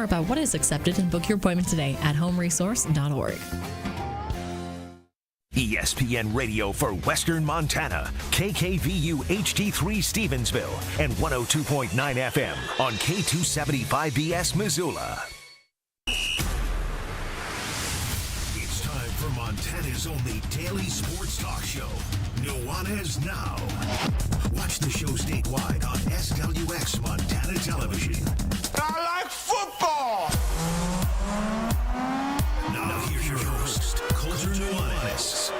about what is accepted and book your appointment today at homeresource.org. ESPN Radio for Western Montana, KKVU HD3 Stevensville, and 102.9 FM on K275BS Missoula. It's time for Montana's only daily sports talk show, Nuanez Now. Watch the show statewide on SWX Montana Television. I like football! Now here's your host, Coulter Nuanez.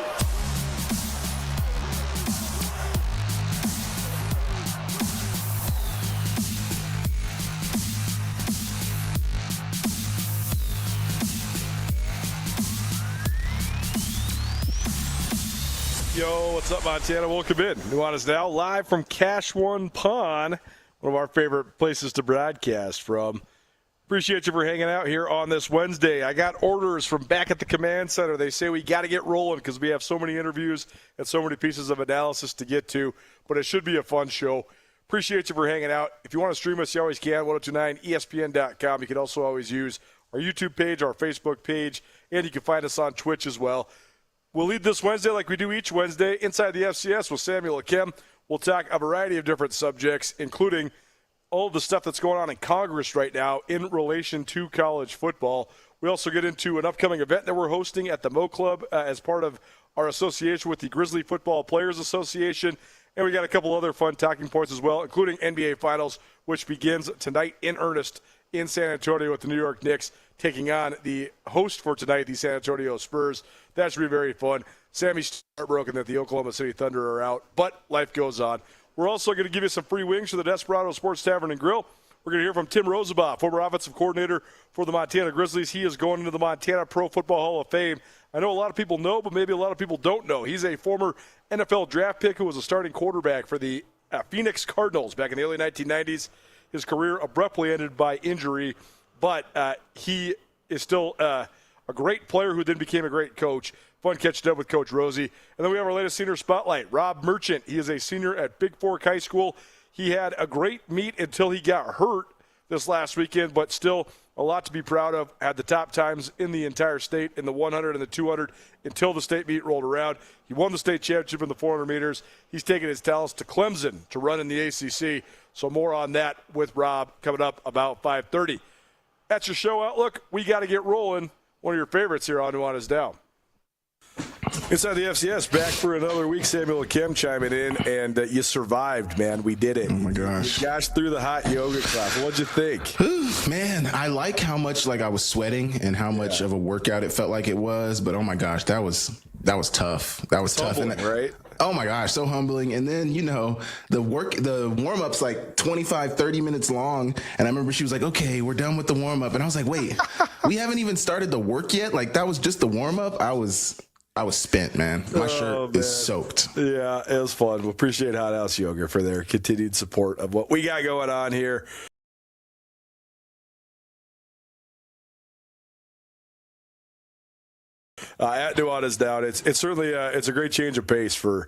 Yo, what's up, Montana? Welcome in. Nuanez Now, live from Cash One Pond, one of our favorite places to broadcast from. Appreciate you for hanging out here on this Wednesday. I got orders from back at the command center. They say we got to get rolling because we have so many interviews and so many pieces of analysis to get to, but it should be a fun show. Appreciate you for hanging out. If you want to stream us, you always can, 1029ESPN.com. You can also always use our YouTube page, our Facebook page, and you can find us on Twitch as well. We'll lead this Wednesday like we do each Wednesday inside the FCS with Samuel Akim. We'll talk a variety of different subjects, including all of the stuff that's going on in Congress right now in relation to college football. We also get into an upcoming event that we're hosting at the Mo Club as part of our association with the Grizzly Football Players Association. And we got a couple other fun talking points as well, including NBA Finals, which begins tonight in earnest in San Antonio with the New York Knicks taking on the host for tonight, the San Antonio Spurs. That should be very fun. Sammy's heartbroken that the Oklahoma City Thunder are out, but life goes on. We're also going to give you some free wings for the Desperado Sports Tavern and Grill. We're going to hear from Tim Rosenbaugh, former offensive coordinator for the Montana Grizzlies. He is going into the Montana Pro Football Hall of Fame. I know a lot of people know, but maybe a lot of people don't know. He's a former NFL draft pick who was a starting quarterback for the Phoenix Cardinals back in the early 1990s. His career abruptly ended by injury, but he is still a great player who then became a great coach. Fun catching up with Coach Rosie. And then we have our latest senior spotlight, Rob Merchant. He is a senior at Big Fork High School. He had a great meet until he got hurt this last weekend, but still a lot to be proud of. Had the top times in the entire state in the 100 and the 200 until the state meet rolled around. He won the state championship in the 400 meters. He's taking his talents to Clemson to run in the ACC. So more on that with Rob coming up about 5:30. That's your show outlook. We got to get rolling. One of your favorites here on Nuanez Now. Inside the FCS, back for another week. Samuel Akim chiming in, and you survived, man. We did it. Oh, my gosh. We gashed through the hot yoga class. What'd you think? Man, I like how much I was sweating and how much of a workout it felt like it was, but oh my gosh, that was tough. That was tough. Humbling, right? Oh my gosh, so humbling. And then, the warm-up's like 25, 30 minutes long. And I remember she was like, okay, we're done with the warm-up. And I was like, wait, we haven't even started the work yet? Like, that was just the warm-up? I was spent, man. My shirt is soaked. Yeah, it was fun. We appreciate Hot House Yoga for their continued support of what we got going on here. At Nuanez Now, it's certainly it's a great change of pace for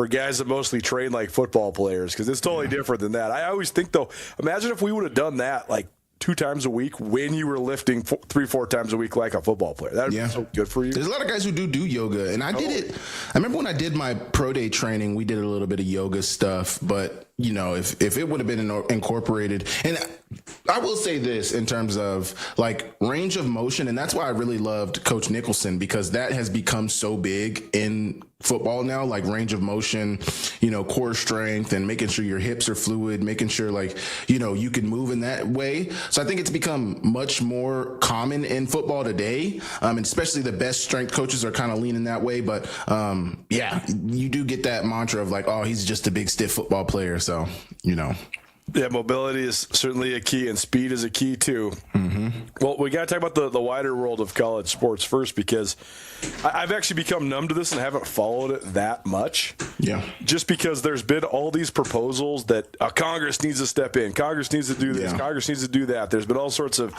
guys that mostly train like football players, because it's totally different than that. I always think, though, imagine if we would have done that like 2 times a week when you were lifting 3-4 times a week like a football player. That would be so good for you. There's a lot of guys who do yoga, and I did it. I remember when I did my pro day training, we did a little bit of yoga stuff, but if it would have been incorporated, and I will say this in terms of like range of motion, and that's why I really loved Coach Nicholson, because that has become so big in football now, like range of motion, core strength, and making sure your hips are fluid, making sure you can move in that way. So I think it's become much more common in football today, and especially the best strength coaches are kind of leaning that way. But you do get that mantra of like, oh, he's just a big stiff football player. So, Yeah, mobility is certainly a key, and speed is a key too. Mm-hmm. Well, we got to talk about the wider world of college sports first, because I've actually become numb to this and haven't followed it that much. Yeah. Just because there's been all these proposals that Congress needs to step in, Congress needs to do this, Congress needs to do that. There's been all sorts of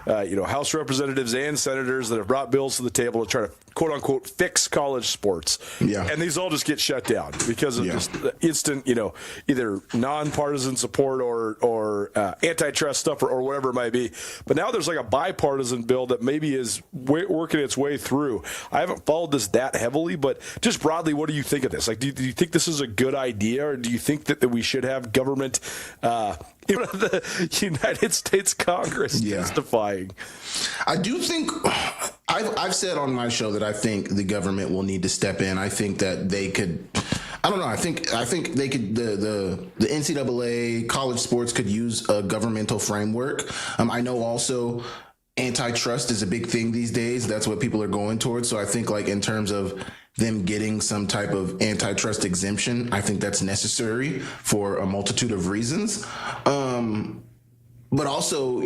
House representatives and senators that have brought bills to the table to try to quote unquote fix college sports. Yeah. And these all just get shut down because of just instant, either nonpartisan support or antitrust stuff or whatever it might be. But now there's like a bipartisan bill that maybe is working its way through. I haven't followed this that heavily, but just broadly, what do you think of this? Like, do you think this is a good idea, or do you think that we should have government in the United States Congress testifying? I do think I've said on my show that I think the government will need to step in. I think that they could. I don't know. I think they could. The NCAA college sports could use a governmental framework. I know also antitrust is a big thing these days. That's what people are going towards. So I think like in terms of them getting some type of antitrust exemption, I think that's necessary for a multitude of reasons. But also,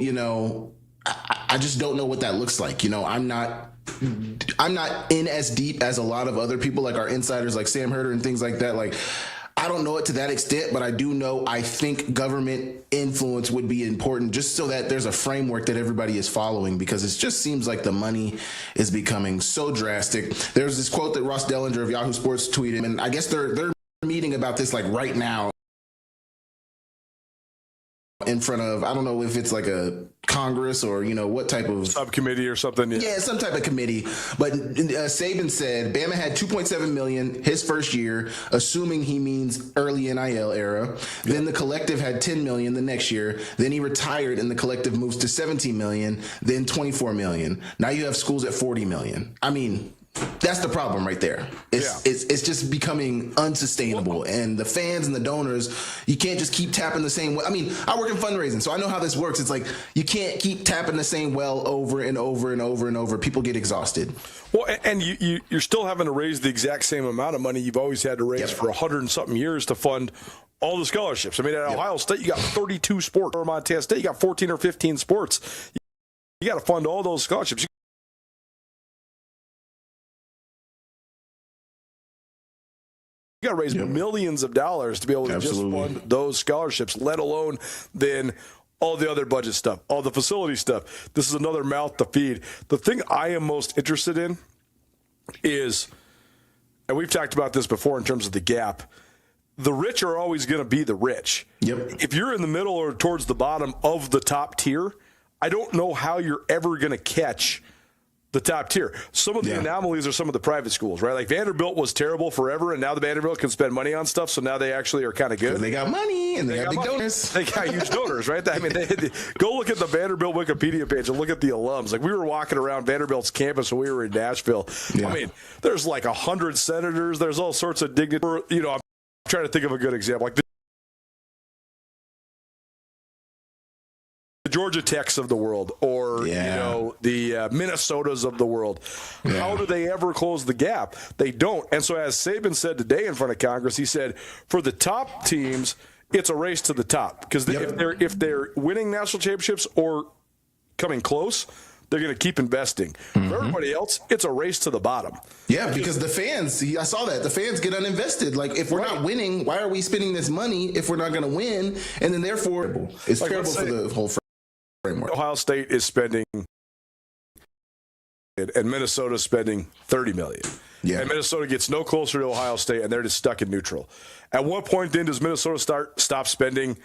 I just don't know what that looks like. I'm not in as deep as a lot of other people, like our insiders, like Sam Herder and things like that. Like, I don't know it to that extent, but I do know I think government influence would be important just so that there's a framework that everybody is following, because it just seems like the money is becoming so drastic. There's this quote that Ross Dellinger of Yahoo Sports tweeted, and I guess they're meeting about this like right now in front of, I don't know if it's like a Congress or, what type of subcommittee or something. Yeah, some type of committee. But Saban said Bama had $2.7 million his first year, assuming he means early NIL era. Then the collective had $10 million the next year. Then he retired and the collective moves to $17 million, then $24 million. Now you have schools at $40 million. I mean, that's the problem right there. It's just becoming unsustainable, and the fans and the donors, you can't just keep tapping the same well. I mean, I work in fundraising, so I know how this works. It's like you can't keep tapping the same well over and over and over and over. People get exhausted. Well, and you're still having to raise the exact same amount of money you've always had to raise for 100 and something years to fund all the scholarships. I mean, at Ohio State, you got 32 sports, or Montana State, you got 14 or 15 sports. You got to fund all those scholarships. You got to raise millions of dollars to be able to just fund those scholarships, let alone then all the other budget stuff, all the facility stuff. This is another mouth to feed. The thing I am most interested in is, and we've talked about this before in terms of the gap, the rich are always going to be the rich. If you're in the middle or towards the bottom of the top tier, I don't know how you're ever going to catch the top tier. Some of the anomalies are some of the private schools, right? Like Vanderbilt was terrible forever, and now the Vanderbilt can spend money on stuff, so now they actually are kind of good. They got money, and they got big donors. They got huge donors, right? I mean, go look at the Vanderbilt Wikipedia page and look at the alums. Like, we were walking around Vanderbilt's campus when we were in Nashville. I mean, there's like 100 senators. There's all sorts of dignitaries. I'm trying to think of a good example. Like the Georgia Techs of the world, or the Minnesotas of the world. How do they ever close the gap? They don't. And so, as Saban said today in front of Congress, he said for the top teams, it's a race to the top, because if they're winning national championships or coming close, they're going to keep investing. For everybody else, it's a race to the bottom. Yeah, because the fans, I saw that. The fans get uninvested. Like, if we're not winning, why are we spending this money if we're not going to win? And then, therefore, it's terrible for the whole framework. Ohio State is spending, and Minnesota is spending $30 million. And Minnesota gets no closer to Ohio State, and they're just stuck in neutral. At what point then does Minnesota stop spending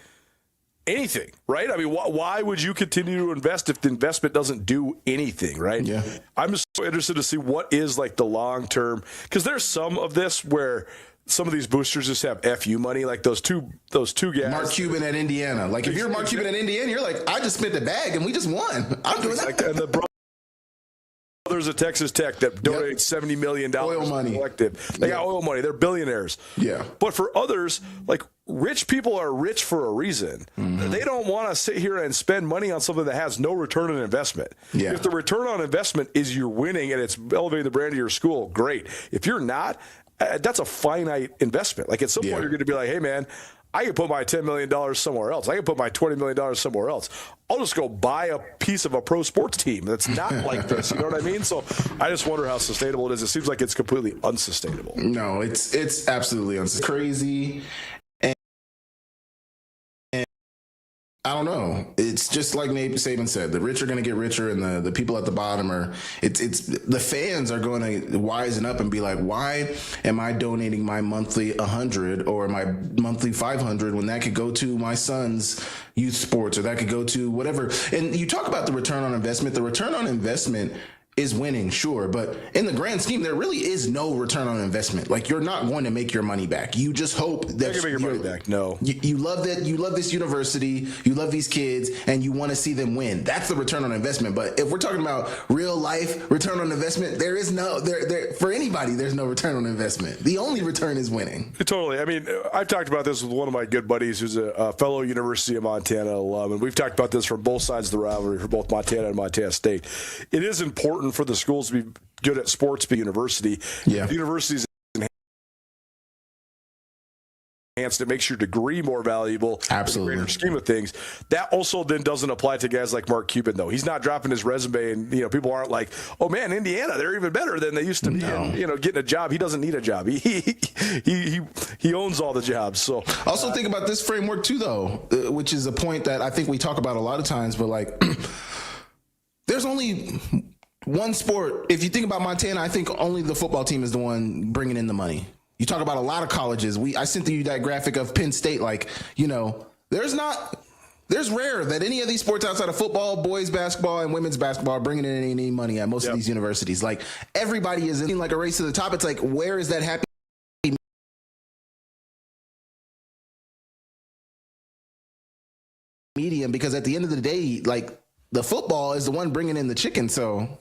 anything, right? I mean, why would you continue to invest if the investment doesn't do anything, right? I'm just so interested to see what is like the long term, because there's some of this where some of these boosters just have FU money, like those two guys. Mark Cuban at Indiana. Like, if you're Mark Cuban at Indiana, you're like, I just spent the bag and we just won. I'm doing that. And the brothers at Texas Tech that donate $70 million oil money. Collective. They got oil money. They're billionaires. But for others, like, rich people are rich for a reason. They don't want to sit here and spend money on something that has no return on investment. If the return on investment is you're winning and it's elevating the brand of your school, great. If you're not, that's a finite investment. Like, at some point, you're going to be like, hey, man, I can put my $10 million somewhere else. I can put my $20 million somewhere else. I'll just go buy a piece of a pro sports team that's not like this. You know what I mean? So I just wonder how sustainable it is. It seems like it's completely unsustainable. No, it's absolutely crazy. And I don't know. it's just like Nate Saban said, the rich are going to get richer and the people at the bottom it's the fans are going to wisen up and be like, why am I donating my monthly 100 or my monthly 500 when that could go to my son's youth sports or that could go to whatever. And you talk about the return on investment. The return on investment is winning, sure, but in the grand scheme, there really is no return on investment. Like, you're not going to make your money back. You just hope that you make your money back. No, you love that. You love this university. You love these kids, and you want to see them win. That's the return on investment. But if we're talking about real life return on investment, there is no there for anybody. There's no return on investment. The only return is winning. Totally. I mean, I've talked about this with one of my good buddies, who's a fellow University of Montana alum, and we've talked about this from both sides of the rivalry, for both Montana and Montana State. It is important for the schools to be good at sports, be university. Yeah. The universities enhanced, it makes your degree more valuable. Absolutely. In the greater scheme of things. That also then doesn't apply to guys like Mark Cuban, though. He's not dropping his resume, and people aren't like, oh man, Indiana, they're even better than they used to be. No. And, getting a job. He doesn't need a job. He owns all the jobs. So also think about this framework too, though, which is a point that I think we talk about a lot of times. But like, there's only one sport. If you think about Montana, I think only the football team is the one bringing in the money. You talk about a lot of colleges. I sent you that graphic of Penn State. Like, there's rare that any of these sports outside of football, boys basketball, and women's basketball are bringing in any money at most of these universities. Like, everybody is in like a race to the top. It's like, where is that happy medium? Because at the end of the day, like, the football is the one bringing in the chicken. So.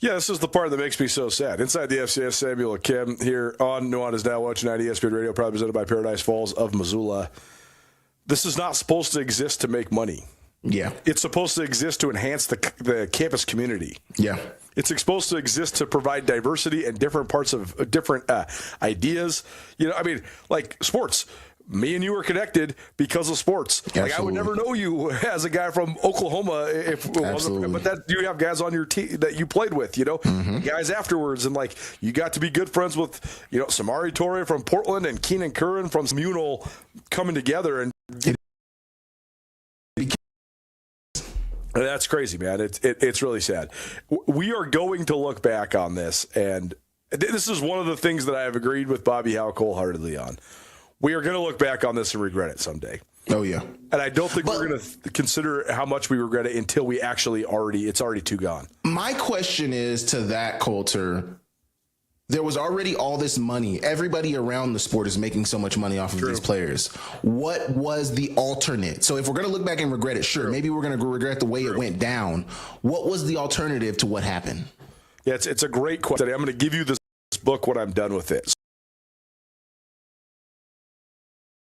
Yeah, this is the part that makes me so sad. Inside the FCS, Samuel and Kim here on Nuanez Now, watching 90 ESPN Radio, probably presented by Paradise Falls of Missoula. This is not supposed to exist to make money. Yeah. It's supposed to exist to enhance the campus community. Yeah. It's supposed to exist to provide diversity and different parts of different ideas. Like sports. Me and you are connected because of sports. Absolutely. Like, I would never know you as a guy from Oklahoma if it wasn't, but that you have guys on your team that you played with, Mm-hmm. guys afterwards, and like you got to be good friends with, Samari Torre from Portland and Keenan Curran from Munal coming together, and that's crazy, man. It's really sad. We are going to look back on this, and this is one of the things that I have agreed with Bobby Howe wholeheartedly on. We are going to look back on this and regret it someday. Oh, yeah. And I don't think we're going to consider how much we regret it until we actually it's already too gone. My question is to that, Coulter. There was already all this money. Everybody around the sport is making so much money off of these players. What was the alternate? So if we're going to look back and regret it, sure, maybe we're going to regret the way it went down. What was the alternative to what happened? Yeah, it's a great question. I'm going to give you this book when I'm done with it.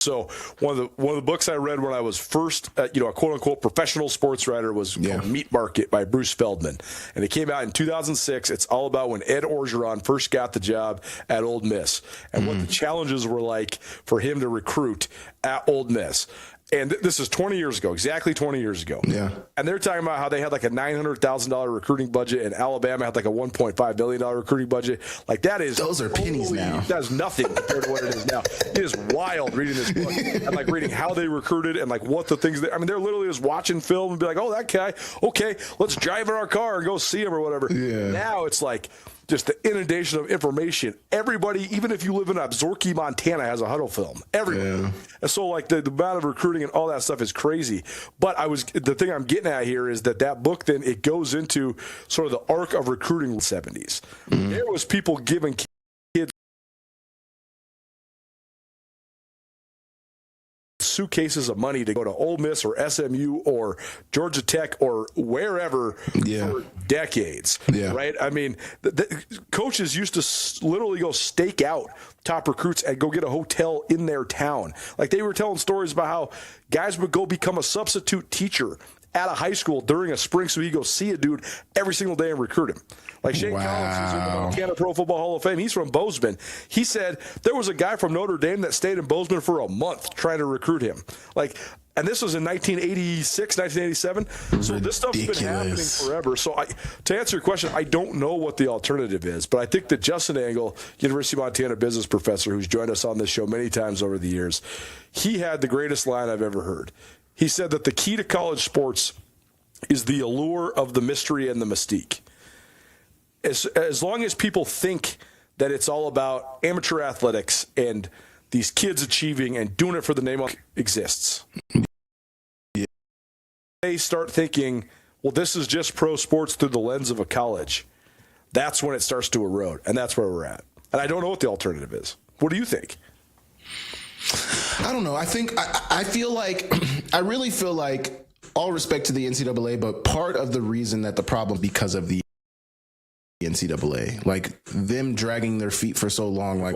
So one of the books I read when I was first, a quote unquote professional sports writer was called Meat Market by Bruce Feldman, and it came out in 2006. It's all about when Ed Orgeron first got the job at Ole Miss and what the challenges were like for him to recruit at Ole Miss. And this is 20 years ago, exactly 20 years ago. Yeah. And they're talking about how they had like a $900,000 recruiting budget, and Alabama had like a $1.5 billion recruiting budget. Like, that is... Those are pennies now. That is nothing compared to what it is now. It is wild reading this book and like reading how they recruited and like what the things that... I mean, they're literally just watching film and be like, oh, that guy, okay, let's drive in our car and go see him or whatever. Yeah. Now it's like... just the inundation of information. Everybody, even if you live in Absaroka, Montana, has a huddle film. Everybody. Yeah. And so, like, the amount of recruiting and all that stuff is crazy. But the thing I'm getting at here is that book, then, it goes into sort of the arc of recruiting in the 70s. Mm-hmm. There was people giving kids suitcases of money to go to Ole Miss or SMU or Georgia Tech or wherever for decades, right? I mean, the coaches used to literally go stake out top recruits and go get a hotel in their town. Like, they were telling stories about how guys would go become a substitute teacher at a high school during a spring so he go see a dude every single day and recruit him. Like Shane Collins, who's in the Montana Pro Football Hall of Fame, he's from Bozeman. He said there was a guy from Notre Dame that stayed in Bozeman for a month trying to recruit him. Like, and this was in 1986, 1987. So this stuff's been happening forever. So to answer your question, I don't know what the alternative is, but I think that Justin Angle, University of Montana business professor, who's joined us on this show many times over the years, he had the greatest line I've ever heard. he said that the key to college sports is the allure of the mystery and the mystique. As long as people think that it's all about amateur athletics and these kids achieving and doing it for the name of exists, they start thinking, well, this is just pro sports through the lens of a college. That's when it starts to erode, and that's where we're at. And I don't know what the alternative is. What do you think? I don't know. I feel like, I really feel like, all respect to the NCAA, but part of the reason that the problem because of the NCAA, like them dragging their feet for so long, like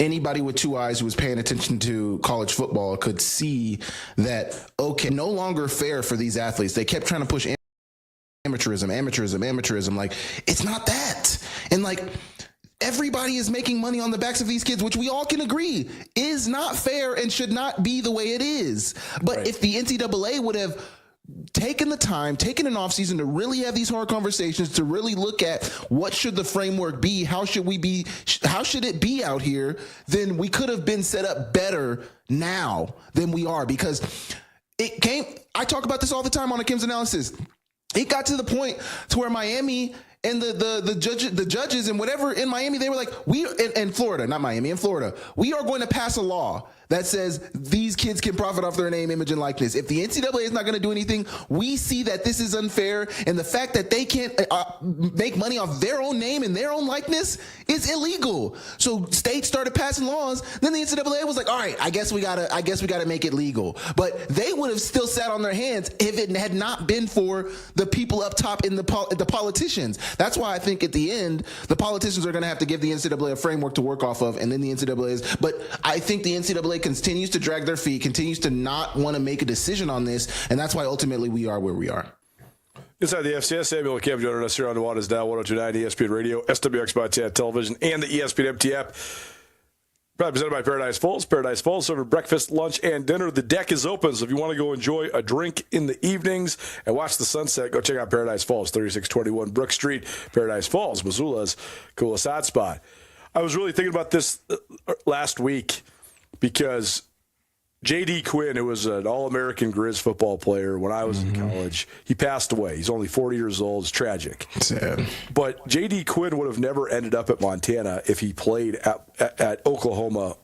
anybody with two eyes who was paying attention to college football could see that, okay, no longer fair for these athletes. They kept trying to push amateurism. Like, it's not that. And like, everybody is making money on the backs of these kids, which we all can agree is not fair and should not be the way it is. But if the NCAA would have taken the time, taken an offseason to really have these hard conversations, to really look at what should the framework be, how should it be out here, then we could have been set up better now than we are. Because I talk about this all the time on Akim's Analysis. It got to the point to where Miami and the judges and whatever in Miami, they were like, in Florida, not Miami, in Florida, we are going to pass a law that says these kids can profit off their name, image, and likeness. If the NCAA is not going to do anything, we see that this is unfair, and the fact that they can't make money off their own name and their own likeness is illegal. So states started passing laws. Then the NCAA was like, all right, I guess we gotta make it legal. But they would have still sat on their hands if it had not been for the people up top in the politicians. That's why I think at the end, the politicians are going to have to give the NCAA a framework to work off of, and then the NCAA is. But I think the NCAA continues to drag their feet, continues to not want to make a decision on this, and that's why ultimately we are where we are. Inside the FCS, Samuel Camp joining us here on Nuanez Now, 102.9 ESPN Radio, SWX Montana Television, and the ESPN MT app. Probably presented by Paradise Falls. Paradise Falls, serving breakfast, lunch, and dinner. The deck is open, so if you want to go enjoy a drink in the evenings and watch the sunset, go check out Paradise Falls, 3621 Brook Street, Paradise Falls, Missoula's coolest hot spot. I was really thinking about this last week because J.D. Quinn, who was an All-American Grizz football player when I was in college, he passed away. He's only 40 years old. It's tragic. Sad. But J.D. Quinn would have never ended up at Montana if he played at Oklahoma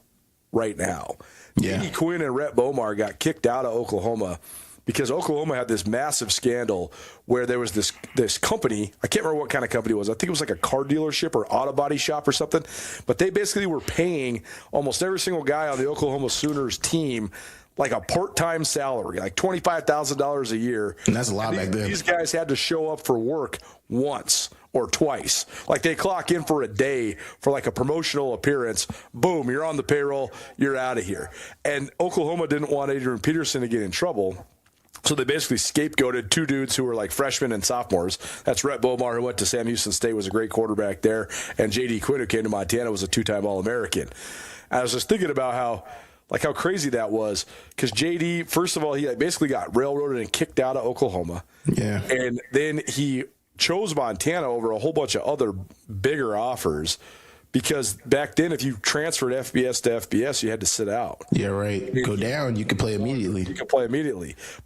right now. Yeah. J.D. Quinn and Rhett Bomar got kicked out of Oklahoma because Oklahoma had this massive scandal where there was this company, I can't remember what kind of company it was. I think it was like a car dealership or auto body shop or something. But they basically were paying almost every single guy on the Oklahoma Sooners team like a part-time salary, like $25,000 a year. And that's a lot back then. These guys had to show up for work once or twice. Like they clock in for a day for like a promotional appearance. Boom, you're on the payroll. You're out of here. And Oklahoma didn't want Adrian Peterson to get in trouble. So they basically scapegoated two dudes who were like freshmen and sophomores. That's Rhett Bomar, who went to Sam Houston State, was a great quarterback there, and J.D. Quinn, who came to Montana, was a two-time All-American. I was just thinking about how crazy that was, because J.D., first of all, he basically got railroaded and kicked out of Oklahoma. Yeah. And then he chose Montana over a whole bunch of other bigger offers. Because back then, if you transferred FBS to FBS, you had to sit out. Yeah, right. Go down, you could play immediately.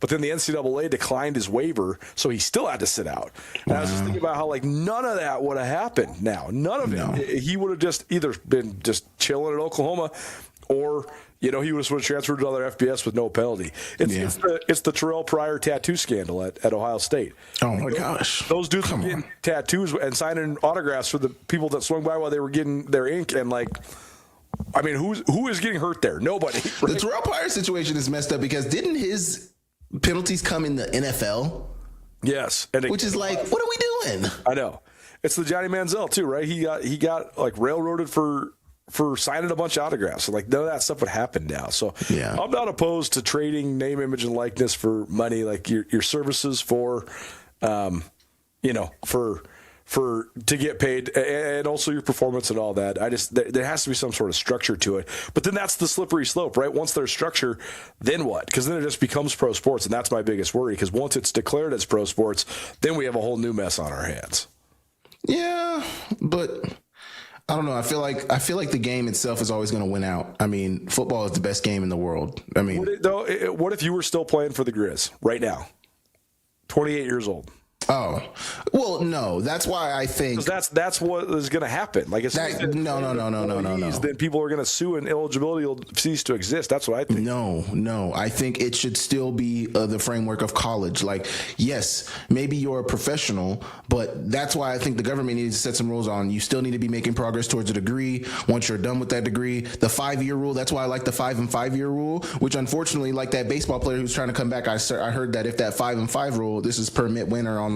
But then the NCAA declined his waiver, so he still had to sit out. And I was just thinking about how, like, none of that would have happened now. None of it. He would have just either been just chilling at Oklahoma or, he would have transferred to another FBS with no penalty. It's the Terrell Pryor tattoo scandal at Ohio State. Oh, my gosh. Those dudes were getting tattoos and signing autographs for the people that swung by while they were getting their ink. And, like, I mean, who is getting hurt there? Nobody. Right? The Terrell Pryor situation is messed up because didn't his penalties come in the NFL? Yes. Which is like, what are we doing? I know. It's the Johnny Manziel, too, right? He got like, railroaded for signing a bunch of autographs. So, like, none of that stuff would happen now. So yeah. I'm not opposed to trading name, image, and likeness for money, like your services for to get paid, and also your performance and all that. There has to be some sort of structure to it. But then that's the slippery slope, right? Once there's structure, then what? Because then it just becomes pro sports, and that's my biggest worry. Because once it's declared as pro sports, then we have a whole new mess on our hands. Yeah, but I don't know. I feel like the game itself is always going to win out. I mean, football is the best game in the world. I mean, what if you were still playing for the Grizz right now? 28 years old. Oh, well, no. That's why I think that's what is going to happen. Like it's no. Then people are going to sue and eligibility will cease to exist. That's what I think. No. I think it should still be the framework of college. Like, yes, maybe you're a professional, but that's why I think the government needs to set some rules on. You still need to be making progress towards a degree. Once you're done with that degree, the 5-year rule. That's why I like the 5 and 5-year rule. Which unfortunately, like that baseball player who's trying to come back, I heard that if that 5 and 5 rule, this is permit winner online.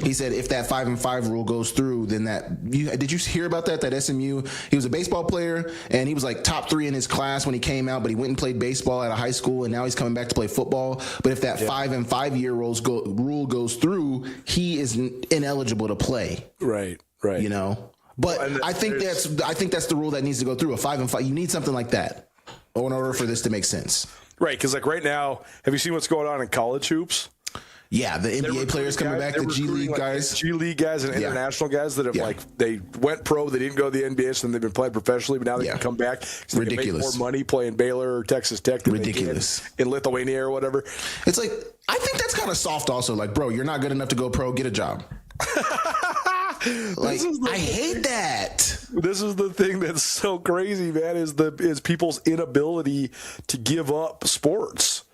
He said if that 5 and 5 rule goes through, then did you hear about that? That SMU, he was a baseball player and he was like top 3 in his class when he came out, but he went and played baseball at a high school and now he's coming back to play football. But if that 5 and 5-year rule goes through, he is ineligible to play. Right. You know, but I think that's the rule that needs to go through. A 5 and 5. You need something like that in order for this to make sense. Right, because like right now, have you seen what's going on in college hoops? Yeah, the NBA players coming back, the G League guys. G League guys and international guys that have they went pro, they didn't go to the NBA, so then they've been playing professionally, but now they can come back. So they can make more money playing Baylor or Texas Tech than they can in Lithuania or whatever. It's like, I think that's kind of soft also. Like, bro, you're not good enough to go pro, get a job. Like, I hate that. This is the thing that's so crazy, man, is people's inability to give up sports.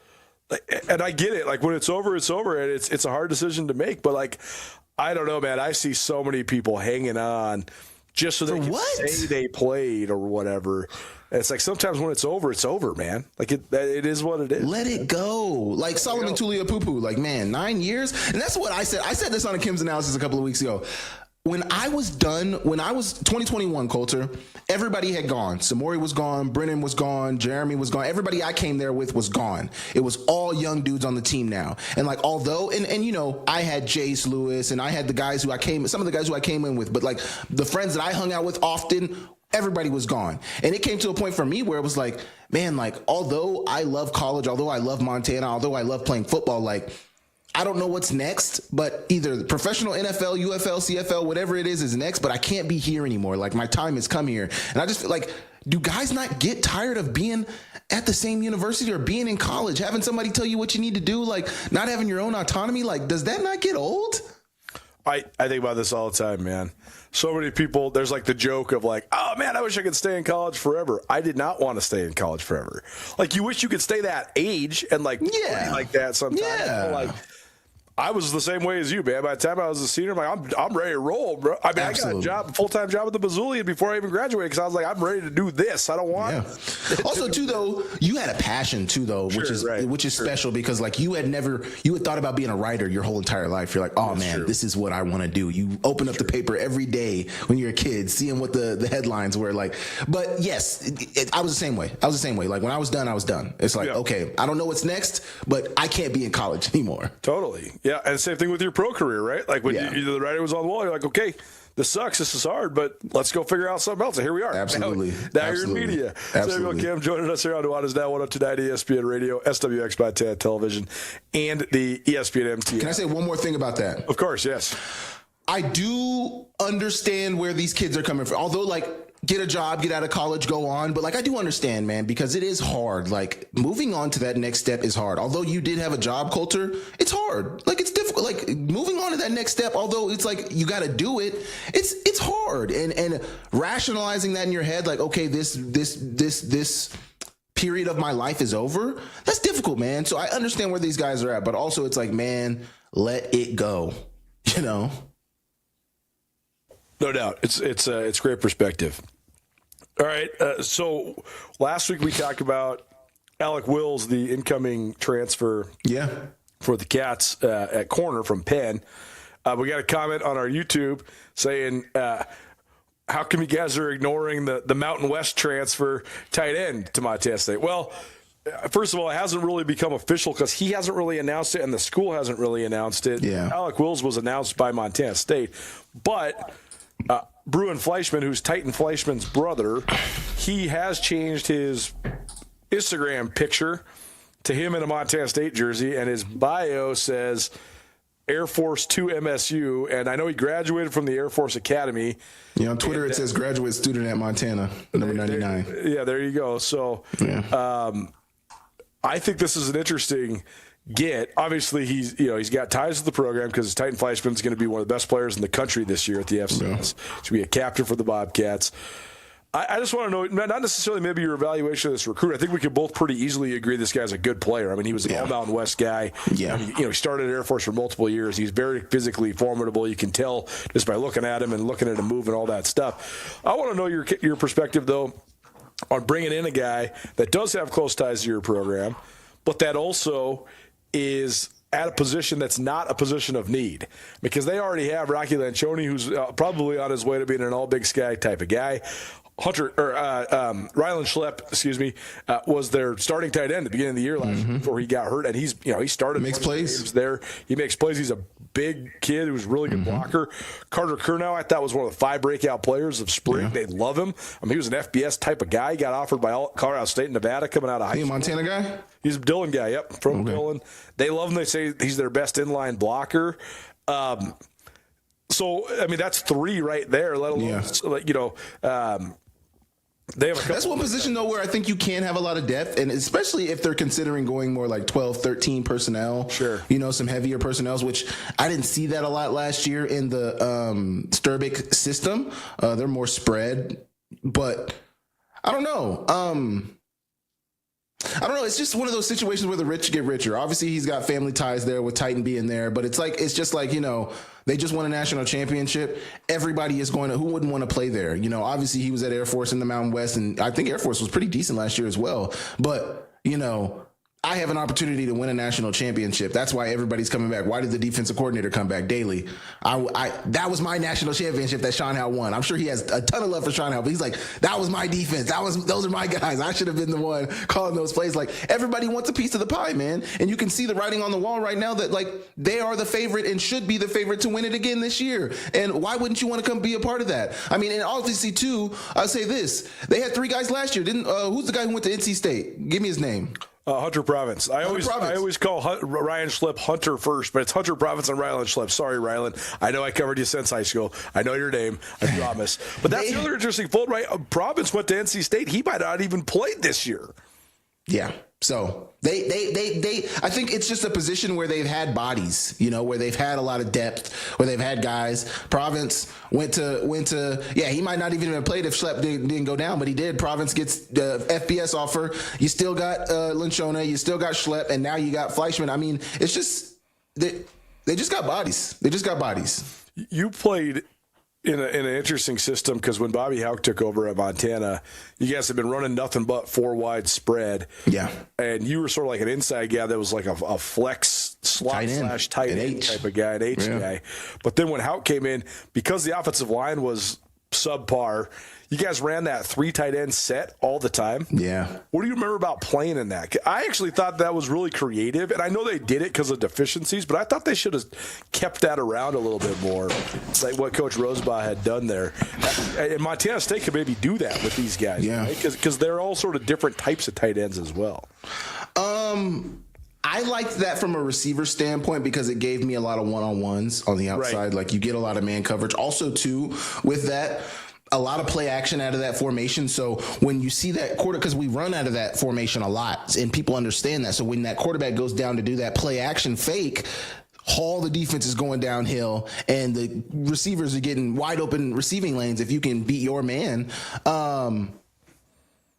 And I get it. Like when it's over, it's over, and it's a hard decision to make. But like, I don't know, man. I see so many people hanging on just so they can say they played or whatever. And it's like sometimes when it's over, man. Like it is what it is. Let it go. Like Solomon Tuliaupupu. Like, man, 9 years, and that's what I said. I said this on a Kim's Analysis a couple of weeks ago. When I was 2021, Coulter, everybody had gone. Samori was gone. Brennan was gone. Jeremy was gone. Everybody I came there with was gone. It was all young dudes on the team now. And like, although, and you know, I had Jace Lewis and I had some of the guys who I came in with, but like the friends that I hung out with often, everybody was gone. And it came to a point for me where it was like, man, like, although I love college, although I love Montana, although I love playing football, like, I don't know what's next, but either professional NFL, UFL, CFL, whatever it is next, but I can't be here anymore. Like, my time has come here. And I just feel like, do guys not get tired of being at the same university or being in college, having somebody tell you what you need to do, like not having your own autonomy? Like, does that not get old? I think about this all the time, man. So many people, there's like the joke of like, oh man, I wish I could stay in college forever. I did not want to stay in college forever. Like, you wish you could stay that age and like play like that sometimes. Yeah. Like, I was the same way as you, man. By the time I was a senior, I'm like, I'm ready to roll, bro. I mean, Absolutely. I got a full-time job at the Bazillion before I even graduated because I was like, I'm ready to do this. I don't want. Yeah. Also, too, though, you had a passion too, though, which is special because like you had thought about being a writer your whole entire life. You're like, oh man, this is what I want to do. You open up the paper every day when you're a kid, seeing what the headlines were like. But yes, I was the same way. Like when I was done, I was done. It's like, okay, I don't know what's next, but I can't be in college anymore. Totally. Yeah, and same thing with your pro career, right? Like when the writing was on the wall, you're like, okay, this sucks, this is hard, but let's go figure out something else. And here we are. Absolutely. Now you're in media. Samuel Kim joining us here on Nuanez Now 102.9 ESPN Radio, SWX by 10 Television, and the ESPN MT. Can I say one more thing about that? Of course, yes. I do understand where these kids are coming from. Although, like, get a job, get out of college, go on. But like, I do understand, man, because it is hard. Like, moving on to that next step is hard. Although you did have a job, Coulter, it's hard. Like, it's difficult. Like, moving on to that next step, although it's like you got to do it, it's hard. And rationalizing that in your head, like, okay, this period of my life is over. That's difficult, man. So I understand where these guys are at, but also it's like, man, let it go. You know. No doubt. It's great perspective. All right. So last week we talked about Alec Wills, the incoming transfer for the Cats at corner from Penn. We got a comment on our YouTube saying, how come you guys are ignoring the Mountain West transfer tight end to Montana State? Well, first of all, it hasn't really become official because he hasn't really announced it and the school hasn't really announced it. Yeah. Alec Wills was announced by Montana State. But Bruin Fleischman, who's Titan Fleischman's brother, he has changed his Instagram picture to him in a Montana State jersey, and his bio says Air Force to MSU, and I know he graduated from the Air Force Academy. Yeah, on Twitter it says graduate student at Montana, number 99. Yeah, there you go. So I think this is an interesting get. Obviously, he's got ties to the program because Titan Fleischman's going to be one of the best players in the country this year at the FCS. Yeah. He's going to be a captain for the Bobcats. I just want to know, not necessarily maybe your evaluation of this recruit. I think we could both pretty easily agree this guy's a good player. I mean, he was an all-Mountain West guy. Yeah. He started at Air Force for multiple years. He's very physically formidable. You can tell just by looking at him and looking at him move and all that stuff. I want to know your perspective, though, on bringing in a guy that does have close ties to your program, but that also is at a position that's not a position of need, because they already have Rocky Lancioni, who's probably on his way to being an all-Big Sky type of guy. Rylan Schlepp, was their starting tight end at the beginning of the year last year before he got hurt, and he started makes plays games there. He makes plays. He's a big kid who's a really good blocker. Carter Kurnow, I thought, was one of the 5 breakout players of spring. They love him. I mean, he was an FBS type of guy. He got offered by Colorado State and Nevada coming out of high school. Montana guy? He's a Dillon guy. Yep, from Dillon. They love him. They say he's their best inline blocker. So I mean, that's 3 right there. Let alone they have a couple. That's one position, though, where I think you can have a lot of depth, and especially if they're considering going more like 12, 13 personnel. Sure. Some heavier personnels, which I didn't see that a lot last year in the Sturbick system. They're more spread, but I don't know. It's just one of those situations where the rich get richer. Obviously, he's got family ties there with Titan being there, but it's just like they just won a national championship. Everybody is going to, who wouldn't want to play there? Obviously he was at Air Force in the Mountain West, and I think Air Force was pretty decent last year as well. But, I have an opportunity to win a national championship. That's why everybody's coming back. Why did the defensive coordinator come back daily? That was my national championship that Sean Howe won. I'm sure he has a ton of love for Sean Howe, but he's like, that was my defense. Those are my guys. I should have been the one calling those plays. Like, everybody wants a piece of the pie, man. And you can see the writing on the wall right now that, like, they are the favorite and should be the favorite to win it again this year. And why wouldn't you want to come be a part of that? I mean, and obviously, too, I'll say this. They had 3 guys last year. Who's the guy who went to NC State? Give me his name. Hunter Province. I always call Ryan Schlepp Hunter first, but it's Hunter Province and Rylan Schlepp. Sorry, Rylan. I know I covered you since high school. I know your name. I promise. But that's the other interesting fold, right? Province went to NC State. He might not even played this year. Yeah. So they I think it's just a position where they've had bodies, where they've had a lot of depth, where they've had guys. Province went to he might not even have played if Schlepp didn't go down, but he did. Province gets the FBS offer. You still got Lancioni, you still got Schlepp, and now you got Fleischman. I mean, it's just they just got bodies. They just got bodies. You played in an interesting system, because when Bobby Houck took over at Montana, you guys have been running nothing but 4 wide spread. Yeah. And you were sort of like an inside guy that was like a flex slot / tight end type of guy, an H guy. But then when Houck came in, because the offensive line was subpar, you guys ran that 3 tight end set all the time. Yeah. What do you remember about playing in that? I actually thought that was really creative, and I know they did it because of deficiencies, but I thought they should have kept that around a little bit more, like what Coach Rosebaugh had done there. And Montana State could maybe do that with these guys, right? Because they're all sort of different types of tight ends as well. I liked that from a receiver standpoint because it gave me a lot of one-on-ones on the outside. Right. Like, you get a lot of man coverage. Also, too, with that, a lot of play action out of that formation. So when you see that because we run out of that formation a lot, and people understand that. So when that quarterback goes down to do that play action fake, all the defense is going downhill, and the receivers are getting wide open receiving lanes if you can beat your man.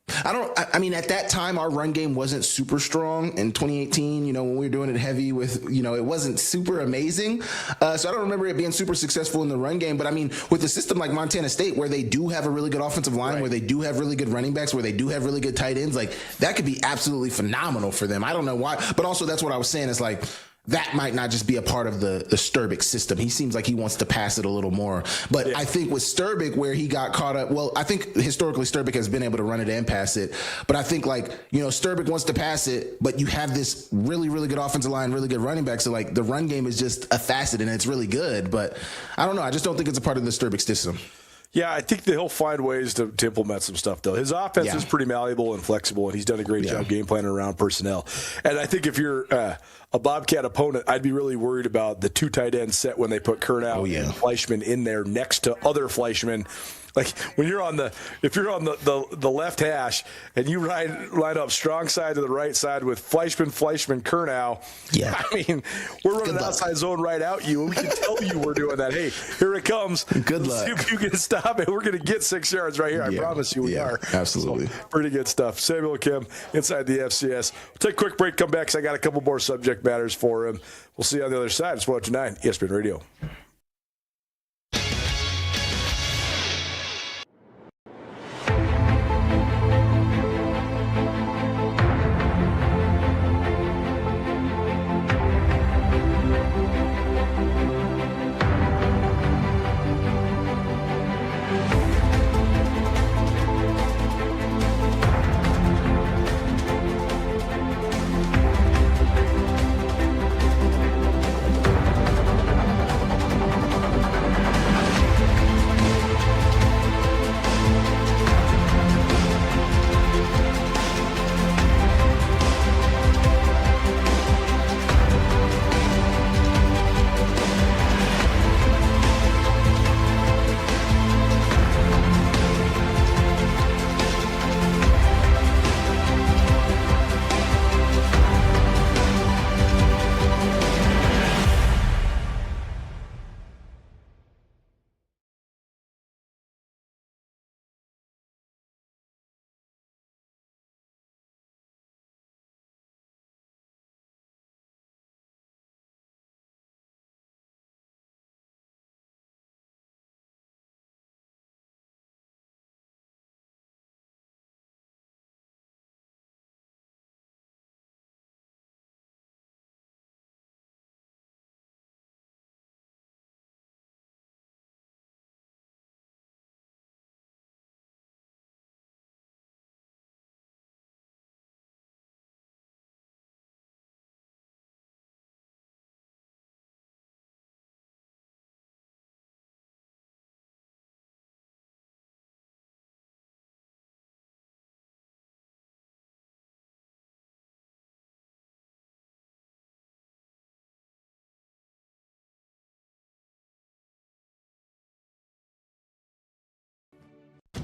I mean, at that time, our run game wasn't super strong in 2018, when we were doing it heavy with, it wasn't super amazing. So I don't remember it being super successful in the run game. But I mean, with a system like Montana State, where they do have a really good offensive line, where they do have really good running backs, where they do have really good tight ends, like, that could be absolutely phenomenal for them. I don't know why. But also, that's what I was saying is, like, that might not just be a part of the Sturbick system. He seems like he wants to pass it a little more. But I think with Sturbick, where he got caught up, well, I think historically Sturbick has been able to run it and pass it. But I think, like, Sturbick wants to pass it, but you have this really, really good offensive line, really good running back. So, like, the run game is just a facet, and it's really good. But I don't know. I just don't think it's a part of the Sturbick system. Yeah, I think that he'll find ways to implement some stuff, though. His offense is pretty malleable and flexible, and he's done a great job game planning around personnel. And I think if you're a Bobcat opponent, I'd be really worried about the 2 tight end set when they put Kurnow and Fleischman in there next to other Fleischman. Like when you're if you're on the left hash and you line up strong side to the right side with Fleischman, Kurnow. Yeah, I mean we're running outside zone right out you, and we can tell you we're doing that. Hey, here it comes. Good luck. See if you can stop it. We're going to get 6 yards right here. I promise you we are. Absolutely. So, pretty good stuff. Samuel Kim inside the FCS. We'll take a quick break. Come back because I got a couple more subject matters for him. We'll see you on the other side. It's 109 ESPN Radio.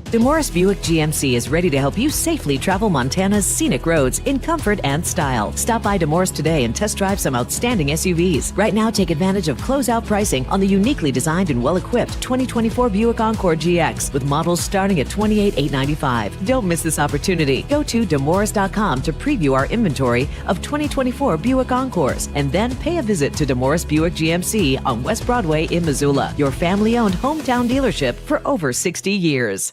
DeMorris Buick GMC is ready to help you safely travel Montana's scenic roads in comfort and style. Stop by DeMorris today and test drive some outstanding SUVs. Right now, take advantage of closeout pricing on the uniquely designed and well-equipped 2024 Buick Encore GX with models starting at $28,895. Don't miss this opportunity. Go to demorris.com to preview our inventory of 2024 Buick Encores and then pay a visit to DeMorris Buick GMC on West Broadway in Missoula, your family-owned hometown dealership for over 60 years.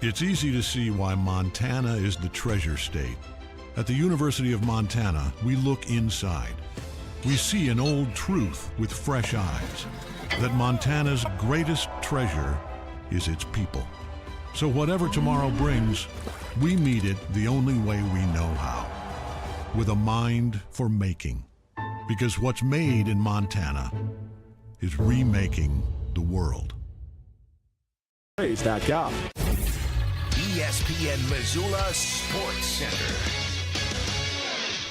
It's easy to see why Montana is the treasure state. At the University of Montana, we look inside. We see an old truth with fresh eyes, that Montana's greatest treasure is its people. So whatever tomorrow brings, we meet it the only way we know how, with a mind for making. Because what's made in Montana is remaking the world. Praise.com. ESPN Missoula Sports Center.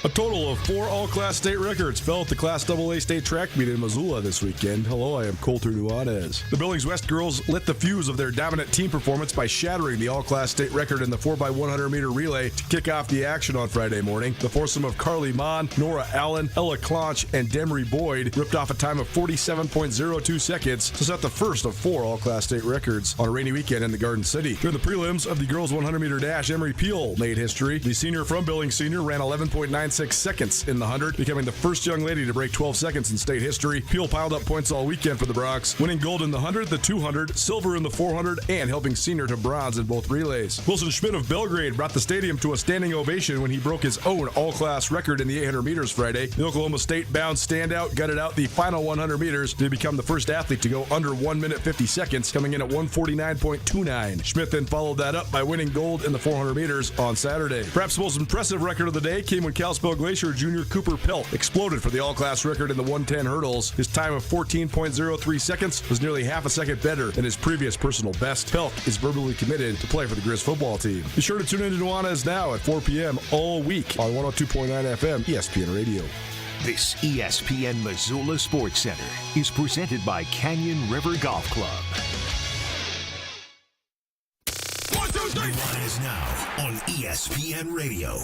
A total of 4 all-class state records fell at the Class AA state track meet in Missoula this weekend. Hello, I am Colter Nuanez. The Billings West girls lit the fuse of their dominant team performance by shattering the all-class state record in the 4x100-meter relay to kick off the action on Friday morning. The foursome of Carly Mon, Nora Allen, Ella Clonch, and Demery Boyd ripped off a time of 47.02 seconds to set the first of 4 all-class state records on a rainy weekend in the Garden City. During the prelims of the girls' 100-meter dash, Emery Peel made history. The senior from Billings Senior ran 11.96 seconds in the 100, becoming the first young lady to break 12 seconds in state history. Peel piled up points all weekend for the Broncs, winning gold in the 100, the 200, silver in the 400, and helping senior to bronze in both relays. Wilson Schmidt of Belgrade brought the stadium to a standing ovation when he broke his own all-class record in the 800 meters Friday. The Oklahoma State-bound standout gutted out the final 100 meters to become the first athlete to go under 1 minute 50 seconds, coming in at 1:49.29. Schmidt then followed that up by winning gold in the 400 meters on Saturday. Perhaps the most impressive record of the day came when Cal Kalispell Glacier junior Cooper Pelt exploded for the all-class record in the 110 hurdles. His time of 14.03 seconds was nearly half a second better than his previous personal best. Pelt is verbally committed to play for the Grizz football team. Be sure to tune in to Nuanez Now at 4 p.m. all week on 102.9 FM ESPN Radio. This ESPN Missoula Sports Center is presented by Canyon River Golf Club. 1, 2, 3. Nuanez Now on ESPN Radio.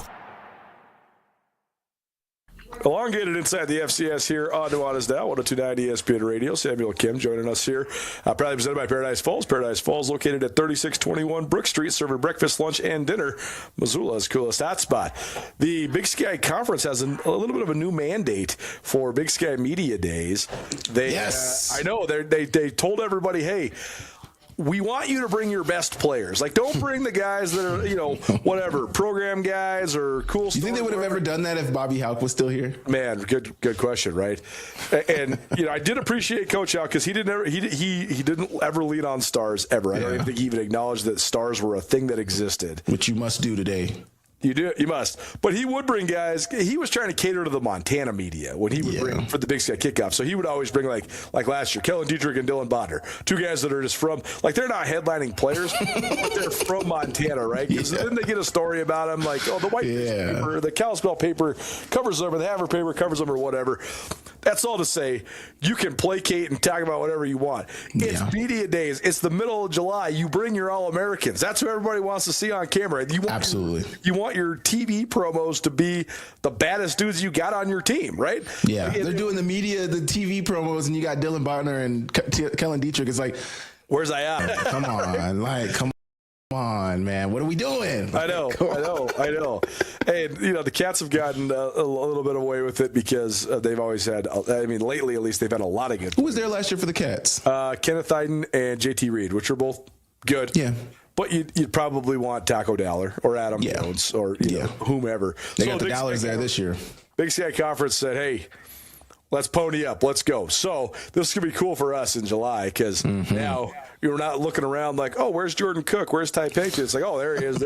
Elongated inside the FCS here on Nuanez Now, 102.9 ESPN Radio. Samuel Kim joining us here, proudly presented by Paradise Falls. Paradise Falls located at 3621 Brook Street, serving breakfast, lunch, and dinner. Missoula's coolest hotspot. The Big Sky Conference has a little bit of a new mandate for Big Sky Media Days. Yes. I know. They told everybody, hey, we want you to bring your best players. Like, don't bring the guys that are, whatever, program guys or cool stuff. You think they would have ever done that if Bobby Houck was still here? Man, good question, right? And I did appreciate Coach Houck because he didn't ever lean on stars ever. I don't even think he even acknowledged that stars were a thing that existed. Which you must do today. You must. But he would bring guys. He was trying to cater to the Montana media when he would bring for the Big Sky kickoff. So he would always bring like last year, Kellen Dietrich and Dylan Bonner, two guys that are just from, like, they're not headlining players, but they're from Montana, right? Because then they get a story about them, like, oh, the Whitefish paper, the Kalispell paper covers them, or the Havre paper covers them, or whatever. That's all to say, you can placate and talk about whatever you want. It's media days. It's the middle of July. You bring your All-Americans. That's who everybody wants to see on camera. Absolutely. You want your TV promos to be the baddest dudes you got on your team, right? Yeah. They're doing the TV promos, and you got Dylan Bonner and Kellen Dietrich. It's like, where's I at? Come on, man. What are we doing? I know. And, the Cats have gotten a little bit away with it because they've always had, lately at least, they've had a lot of good. Who was there last year for the Cats? Kenneth Iden and JT Reed, which are both good. Yeah. But you'd probably want Taco Dowler or Adam Jones or whomever. They got the Dowlers there this year. Big Sky Conference said, hey, let's pony up. Let's go. So this could be cool for us in July because now you're not looking around like, oh, where's Jordan Cook? Where's Ty Pinkton? It's like, oh, there he is.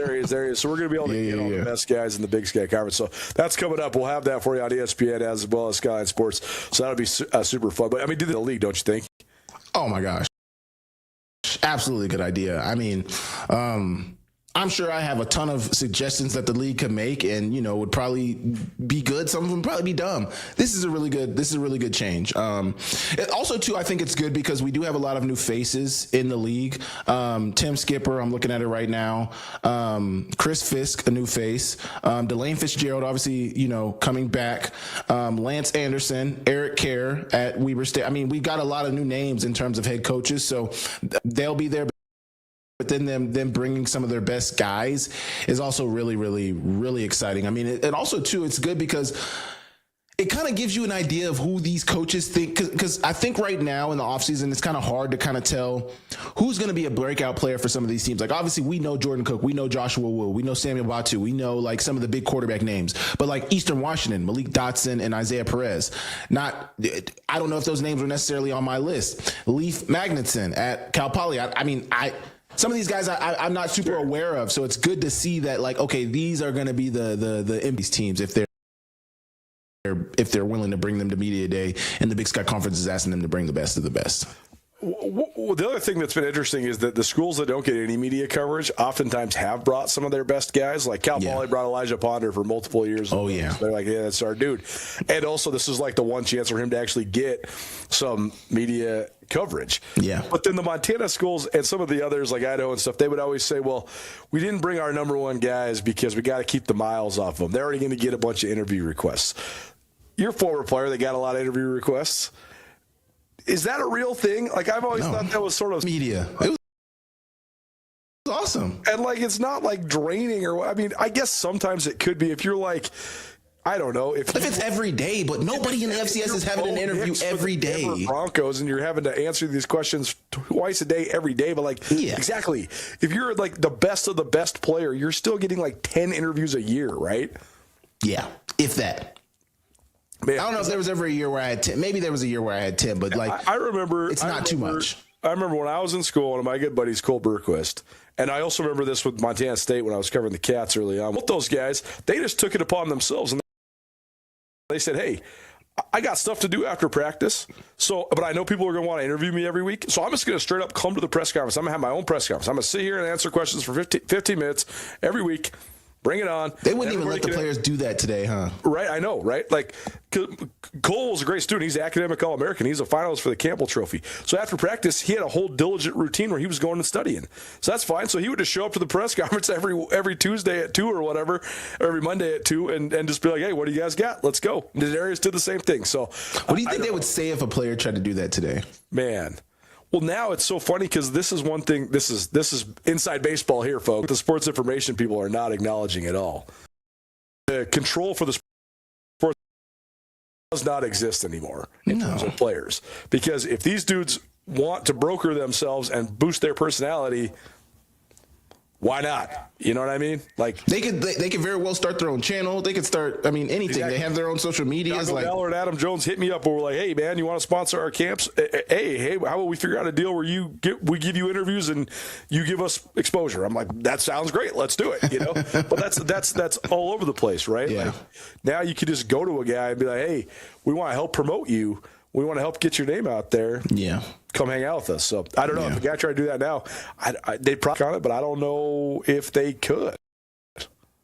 So we're going to be able to get all the best guys in the Big Sky Conference. So that's coming up. We'll have that for you on ESPN as well as Skyline Sports. So that'll be super fun. But, do the league, don't you think? Oh, my gosh. Absolutely good idea. I'm sure I have a ton of suggestions that the league could make and, would probably be good. Some of them would probably be dumb. This is a really good change. Also, too, I think it's good because we do have a lot of new faces in the league. Tim Skipper, I'm looking at it right now. Chris Fisk, a new face. Delane Fitzgerald, obviously, coming back. Lance Anderson, Eric Kerr at Weber State. We've got a lot of new names in terms of head coaches, so they'll be there. But then them bringing some of their best guys is also really, really, really exciting. And also, too, it's good because it kind of gives you an idea of who these coaches think. Because I think right now in the offseason, it's kind of hard to kind of tell who's going to be a breakout player for some of these teams. Like, obviously, we know Jordan Cook. We know Joshua Wood. We know Samuel Batu. We know, like, some of the big quarterback names. But, like, Eastern Washington, Malik Dotson and Isaiah Perez. I don't know if those names were necessarily on my list. Leif Magnuson at Cal Poly. Some of these guys I'm not super aware of, so it's good to see that, like, okay, these are going to be the MB's teams if they're willing to bring them to media day, and the Big Sky Conference is asking them to bring the best of the best. Well, the other thing that's been interesting is that the schools that don't get any media coverage oftentimes have brought some of their best guys. Like Cal Poly brought Elijah Ponder for multiple years. Oh, yeah. They're like, yeah, that's our dude. And also, this is like the one chance for him to actually get some media coverage. Yeah. But then the Montana schools and some of the others like Idaho and stuff, they would always say, well, we didn't bring our number one guys because we got to keep the miles off them. They're already going to get a bunch of interview requests. You're a former player that got a lot of interview requests. Is that a real thing? Like, I've always thought that was sort of media. It was awesome. And, like, it's not, like, draining or – I guess sometimes it could be if you're, like – I don't know. If it's every day, but nobody in the FCS is having an interview every day. Broncos, and you're having to answer these questions twice a day, every day. But, like, exactly. If you're, like, the best of the best player, you're still getting, like, 10 interviews a year, right? Yeah, if that. Man, I don't know if there was ever a year where I had 10. Maybe there was a year where I had 10, but, like, I remember it's not too much. I remember when I was in school, one of my good buddies, Cole Berquist, and I also remember this with Montana State when I was covering the Cats early on. With those guys, they just took it upon themselves, and They said, hey, I got stuff to do after practice, but I know people are going to want to interview me every week, so I'm just going to straight up come to the press conference. I'm going to have my own press conference. I'm going to sit here and answer questions for 15 minutes every week. Bring it on. They wouldn't even let the players do that today, huh? Right, I know, right? Like, Cole was a great student. He's academic All-American. He's a finalist for the Campbell Trophy. So after practice, he had a whole diligent routine where he was going and studying. So that's fine. So he would just show up to the press conference every Tuesday at 2 or whatever, or every Monday at 2, and just be like, hey, what do you guys got? Let's go. And Darius did the same thing. So what do you think they would say if a player tried to do that today? Man. Well, now it's so funny because this is one thing. This is inside baseball here, folks. The sports information people are not acknowledging at all. The control for the sport does not exist anymore in terms of players. Because if these dudes want to broker themselves and boost their personality, why not? You know what I mean? Like they could very well start their own channel. They could start, anything. Exactly. They have their own social medias. Taco Bell and Adam Jones hit me up and were like, hey, man, you want to sponsor our camps? Hey, how about we figure out a deal where we give you interviews and you give us exposure? I'm like, that sounds great. Let's do it. You know, but that's all over the place, right? Yeah. Like, now you could just go to a guy and be like, hey, we want to help promote you. We want to help get your name out there. Yeah. Come hang out with us. So I don't know if a guy tried to do that now, they'd probably on it, but I don't know if they could.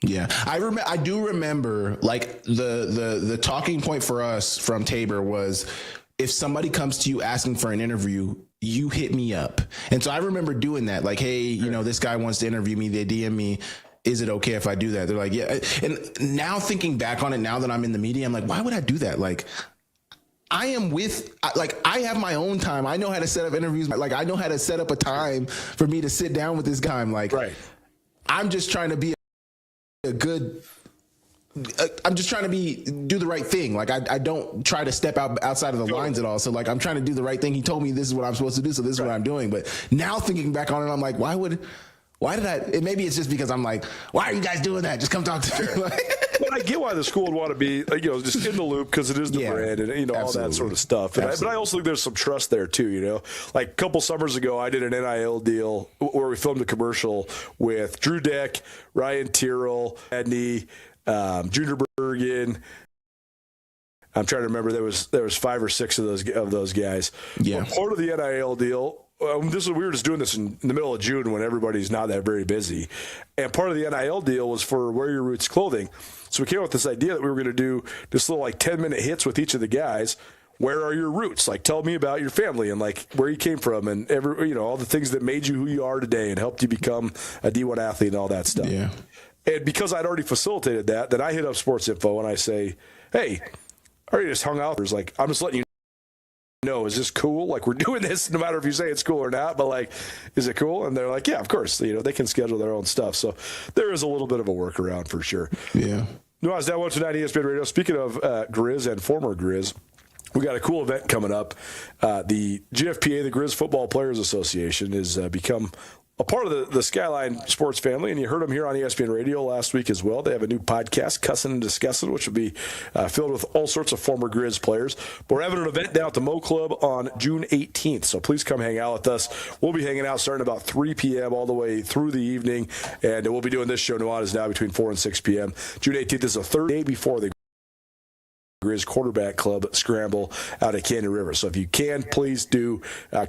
Yeah, I do remember like the talking point for us from Tabor was if somebody comes to you asking for an interview, you hit me up. And so I remember doing that. Like, hey, this guy wants to interview me. They DM me. Is it okay if I do that? They're like, yeah. And now thinking back on it, now that I'm in the media, I'm like, why would I do that? Like, I have my own time. I know how to set up interviews. Like, I know how to set up a time for me to sit down with this guy. I'm like, right. I'm just trying to be do the right thing. Like, I don't try to step outside of the lines at all. So like, I'm trying to do the right thing. He told me this is what I'm supposed to do. So this is what I'm doing. But now thinking back on it, I'm like, why did I? Maybe it's just because I'm like, why are you guys doing that? Just come talk to me. But I get why the school would want to be, just in the loop because it is the brand and all that sort of stuff. But I also think there's some trust there too. Like a couple summers ago, I did an NIL deal where we filmed a commercial with Drew Deck, Ryan Tyrrell, Adney, Junior Bergen. I'm trying to remember. There was 5 or 6 of those guys. Yeah. But part of the NIL deal. We were just doing this in the middle of June when everybody's not that very busy. And part of the NIL deal was for Wear Your Roots clothing. So we came up with this idea that we were going to do this little 10-minute hits with each of the guys. Where are your roots? Like, tell me about your family and where you came from and all the things that made you who you are today and helped you become a D1 athlete and all that stuff. Yeah. And because I'd already facilitated that, then I hit up Sports Info and I say, hey, I already just hung out. There's I'm just letting you know, is this cool? Like, we're doing this no matter if you say it's cool or not, but is it cool? And they're like, yeah, of course. They can schedule their own stuff. So there is a little bit of a workaround for sure. Yeah. Nuanez Now June ESPN Radio. Speaking of Grizz and former Grizz, we got a cool event coming up. The GFPA, the Grizz Football Players Association, has become a part of the Skyline Sports family, and you heard them here on ESPN Radio last week as well. They have a new podcast, Cussin' and Discussin', which will be filled with all sorts of former Grizz players. But we're having an event down at the Mo Club on June 18th, so please come hang out with us. We'll be hanging out starting about 3 p.m. all the way through the evening, and we'll be doing this show, Nuanez Now, between 4 and 6 p.m. June 18th is the third day before the Grizz Quarterback Club Scramble out at Canyon River. So if you can, please do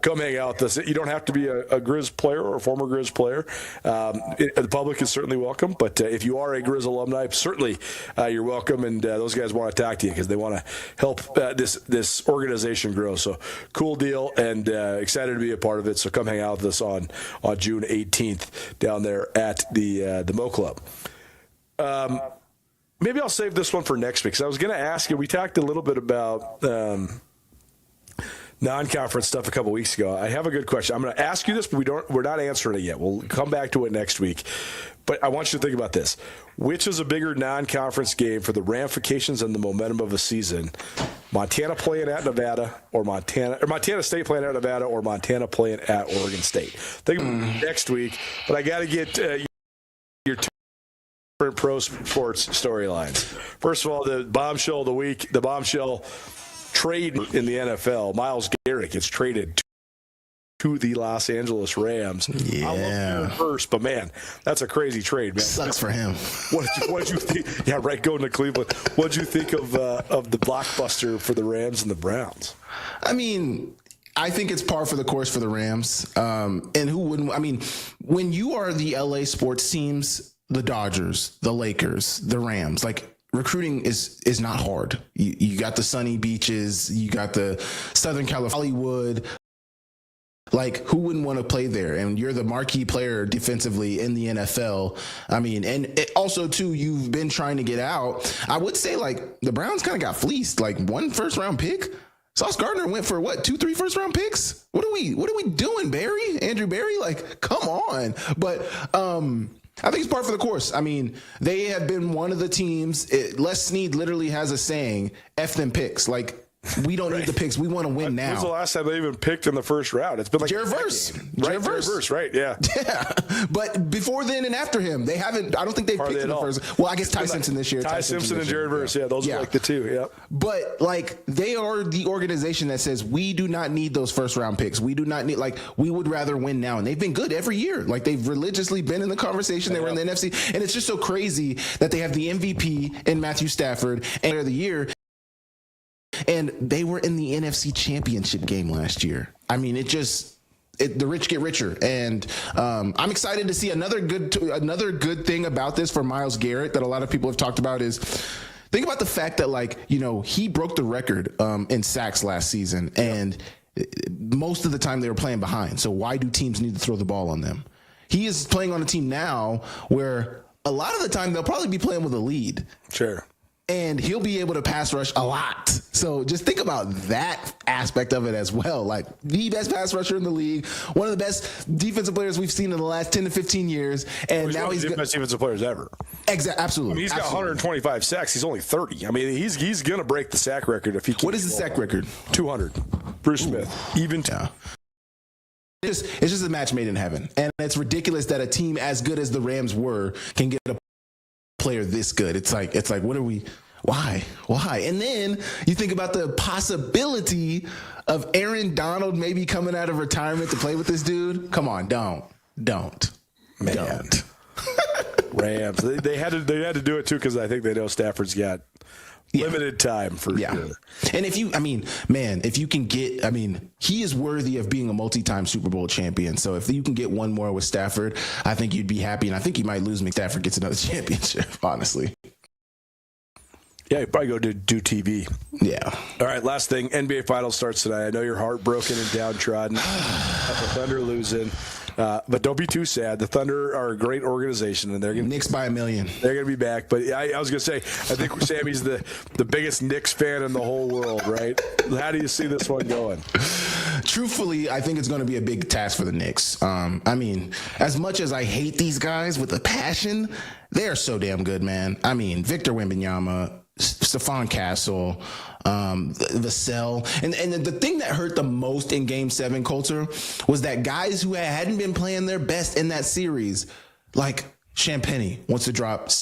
come hang out with us. You don't have to be a Grizz player or a former Grizz player. The public is certainly welcome, but if you are a Grizz alumni, certainly you're welcome, and those guys want to talk to you because they want to help this organization grow. So cool deal, and excited to be a part of it. So come hang out with us on June 18th down there at the Mo Club. Maybe I'll save this one for next week because I was going to ask you. We talked a little bit about non-conference stuff a couple weeks ago. I have a good question. I'm going to ask you this, but we're not answering it yet. We'll come back to it next week. But I want you to think about this: which is a bigger non-conference game for the ramifications and the momentum of a season? Montana playing at Nevada, or Montana State playing at Nevada, or Montana playing at Oregon State? Think about it next week. But I got to get your pro sports storylines. First of all, the bombshell of the week, the bombshell trade in the NFL. Myles Garrett gets traded to the Los Angeles Rams. Yeah. I love Jared Verse, but man, that's a crazy trade, man. Sucks for him. What did you think? Yeah, right, going to Cleveland. What did you think of the blockbuster for the Rams and the Browns? I mean, I think it's par for the course for the Rams. And who wouldn't? I mean, when you are the LA sports teams, the Dodgers, the Lakers, the Rams, like, recruiting is not hard. You got the sunny beaches, you got the Southern California, Hollywood. Like, who wouldn't want to play there? And you're the marquee player defensively in the NFL. I mean, and also, too, you've been trying to get out. I would say, like, the Browns kind of got fleeced. Like, 1 first-round pick. Sauce Gardner went for, 2-3 first-round picks? What are we doing, Barry? Andrew Barry? Like, come on. But I think it's par for the course. I mean, they have been one of the teams. Les Snead literally has a saying, F them picks. Like, we don't need the picks. We want to win now. When was the last time they even picked in the first round? It's been like Jared Verse. Jared Verse, right? Yeah. Yeah. But before then and after him, they haven't. I don't think they've picked in the first. Well, I guess Ty Simpson this year. Ty Simpson and Jared Verse. Yeah, those are like the two. Yeah. But like, they are the organization that says we do not need those first round picks. We do not need, like, we would rather win now. And they've been good every year. Like, they've religiously been in the conversation. They were in the NFC, and it's just so crazy that they have the MVP in Matthew Stafford and of the year. And they were in the NFC Championship game last year. I mean, the rich get richer. And I'm excited to see another good thing about this for Myles Garrett that a lot of people have talked about is, think about the fact that, like, he broke the record in sacks last season. And most of the time they were playing behind. So why do teams need to throw the ball on them? He is playing on a team now where a lot of the time they'll probably be playing with a lead. Sure. And he'll be able to pass rush a lot. So just think about that aspect of it as well. Like, the best pass rusher in the league, one of the best defensive players we've seen in the last 10 to 15 years. And now he's the best defensive players ever. Exactly. Absolutely. I mean, he's got 125 sacks. He's only 30. I mean, he's going to break the sack record if he keeps. What is the sack record? 200. Bruce Smith. Even two. Yeah. It's just a match made in heaven. And it's ridiculous that a team as good as the Rams were can get a player this good. It's like, what are we, why? And then you think about the possibility of Aaron Donald maybe coming out of retirement to play with this dude. Come on, don't. Man. Don't. Rams. They had to do it too, because I think they know Stafford's got limited time for sure. And if you can get, he is worthy of being a multi-time Super Bowl champion. So if you can get one more with Stafford, I think you'd be happy. And I think you might lose me. Stafford gets another championship, honestly. Yeah, you'd probably go to do TV. Yeah. All right, last thing. NBA Finals starts tonight. I know you're heartbroken and downtrodden. The Thunder losing. But don't be too sad. The Thunder are a great organization, and they're going to Knicks by a million. They're going to be back. But I was going to say, I think Sammy's the biggest Knicks fan in the whole world, right? How do you see this one going? Truthfully, I think it's going to be a big task for the Knicks. As much as I hate these guys with a passion, they are so damn good, man. Victor Wembanyama, Stephon Castle, Vassell. And the thing that hurt the most in Game 7, Coulter, was that guys who hadn't been playing their best in that series, like Champagnie wants to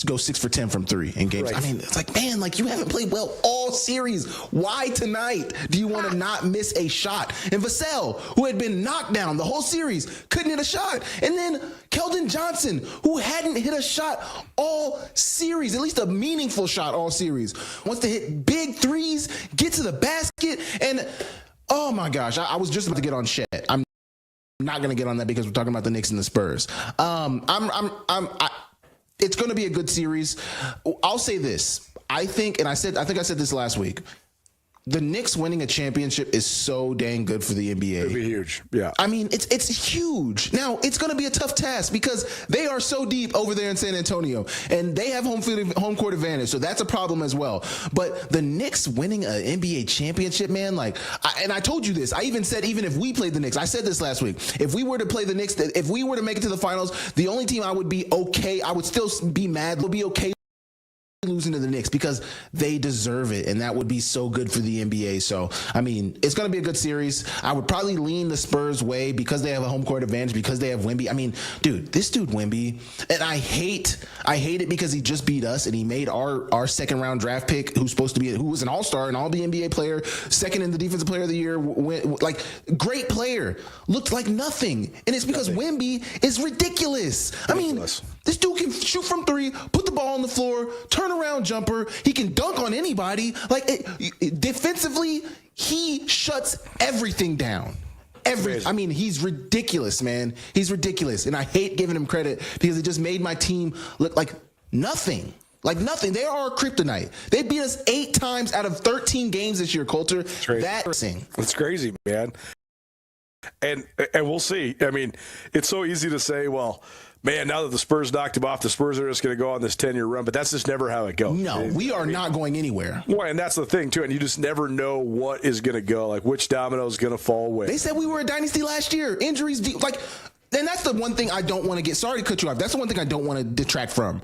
go 6 for 10 from 3 in games. Right. It's like, man, you haven't played well all series. Why tonight do you want to not miss a shot? And Vassell, who had been knocked down the whole series, couldn't hit a shot. And then Keldon Johnson, who hadn't hit a shot all series, at least a meaningful shot all series, wants to hit big threes, get to the basket, and oh my gosh, I was just about to get on Chet. I'm not going to get on that because we're talking about the Knicks and the Spurs. It's going to be a good series. I'll say this. I think I said this last week. The Knicks winning a championship is so dang good for the NBA. It'd be huge. Yeah. It's huge. Now, it's going to be a tough task because they are so deep over there in San Antonio, and they have home court advantage, so that's a problem as well. But the Knicks winning an NBA championship, man, and I told you this. I even said, even if we played the Knicks, I said this last week, if we were to play the Knicks, if we were to make it to the finals, the only team I would be okay, I would still be mad, we'll be okay losing to the Knicks because they deserve it, and that would be so good for the NBA. So, I mean, it's going to be a good series. I would probably lean the Spurs' way because they have a home court advantage, because they have Wemby. I mean, dude, this dude Wemby, and I hate it because he just beat us and he made our second round draft pick, who was an all-star and all-NBA player, second in the defensive player of the year, like great player, looked like nothing. And it's because Wemby is ridiculous. I mean, this dude can shoot from three, put the ball on the floor, turn around jumper. He can dunk on anybody. Defensively, he shuts everything down. I mean, he's ridiculous, man. He's ridiculous. And I hate giving him credit because it just made my team look like nothing. Like nothing. They are kryptonite. They beat us 8 times out of 13 games this year, Coulter. That's crazy, man. And we'll see. I mean, it's so easy to say, well, man, now that the Spurs knocked him off, the Spurs are just going to go on this 10-year run. But that's just never how it goes. No, we are not going anywhere. Well, and that's the thing, too. And you just never know what is going to go, like which domino is going to fall where. They said we were a dynasty last year. Injuries, and that's the one thing I don't want to get. Sorry to cut you off. That's the one thing I don't want to detract from.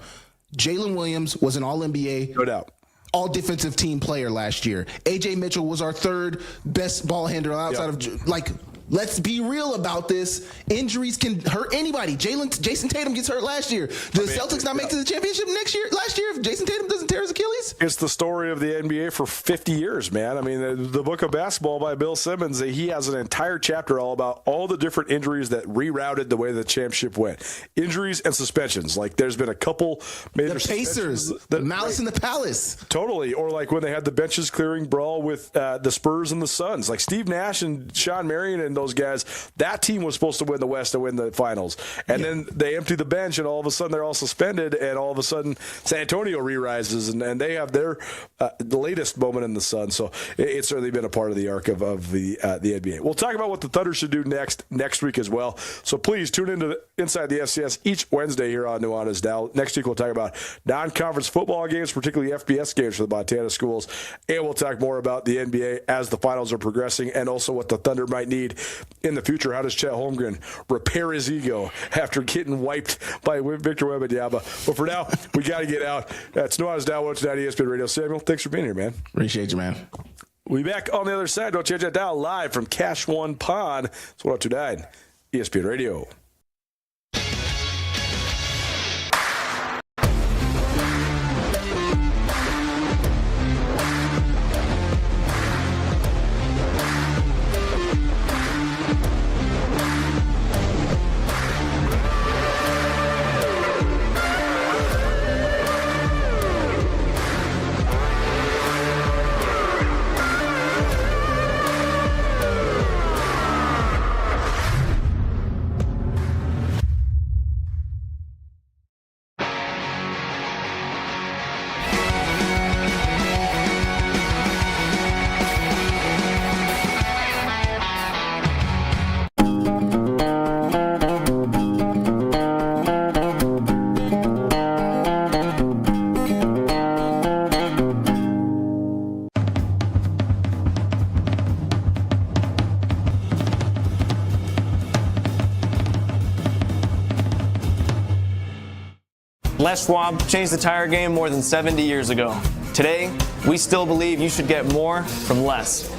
Jalen Williams was an All-NBA. No doubt. All defensive team player last year. AJ Mitchell was our third best ball handler outside of let's be real about this. Injuries can hurt anybody. Jason Tatum gets hurt last year. Celtics not make it to the championship last year if Jason Tatum doesn't tear his Achilles? It's the story of the NBA for 50 years, man. I mean, the book of basketball by Bill Simmons, he has an entire chapter all about all the different injuries that rerouted the way the championship went. Injuries and suspensions. Like, there's been a couple major the Pacers, the Malice in the Palace. Totally. Or like when they had the benches clearing brawl with the Spurs and the Suns. Like Steve Nash and Sean Marion and those guys, that team was supposed to win the West and win the finals. And then they empty the bench, and all of a sudden they're all suspended, and all of a sudden San Antonio re-rises, and they have their the latest moment in the sun. So it's certainly been a part of the arc of the NBA. We'll talk about what the Thunder should do next week as well. So please tune into Inside the FCS each Wednesday here on Nuanez Now. Next week we'll talk about non-conference football games, particularly FBS games for the Montana schools, and we'll talk more about the NBA as the finals are progressing, and also what the Thunder might need in the future. How does Chet Holmgren repair his ego after getting wiped by Victor Wembanyama? But for now, we got to get out. That's Nuanez Now, watching that ESPN Radio. Samuel, thanks for being here, man. Appreciate you, man. We'll be back on the other side. Don't change that dial, live from Cash One Pond. It's 1029 ESPN Radio. Les Schwab changed the tire game more than 70 years ago. Today, we still believe you should get more from less.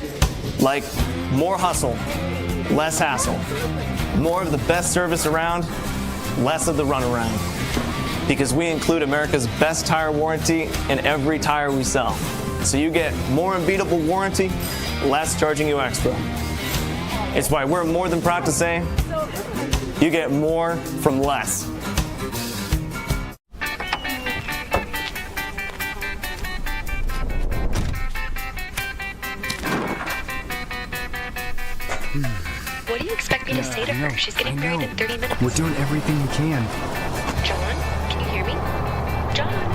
Like more hustle, less hassle. More of the best service around, less of the runaround. Because we include America's best tire warranty in every tire we sell. So you get more unbeatable warranty, less charging you extra. It's why we're more than proud to say, you get more from less. What do you expect me to say to her? She's getting married in 30 minutes. We're doing everything we can. John, can you hear me? John?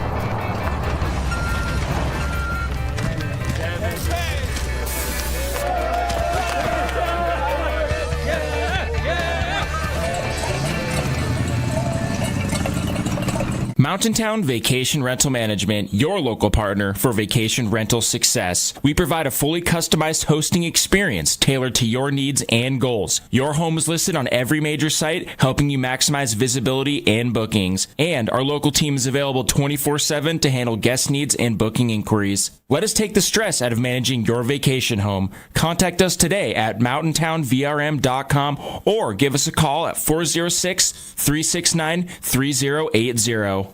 Mountain Town Vacation Rental Management, your local partner for vacation rental success. We provide a fully customized hosting experience tailored to your needs and goals. Your home is listed on every major site, helping you maximize visibility and bookings. And our local team is available 24/7 to handle guest needs and booking inquiries. Let us take the stress out of managing your vacation home. Contact us today at mountaintownvrm.com or give us a call at 406-369-3080.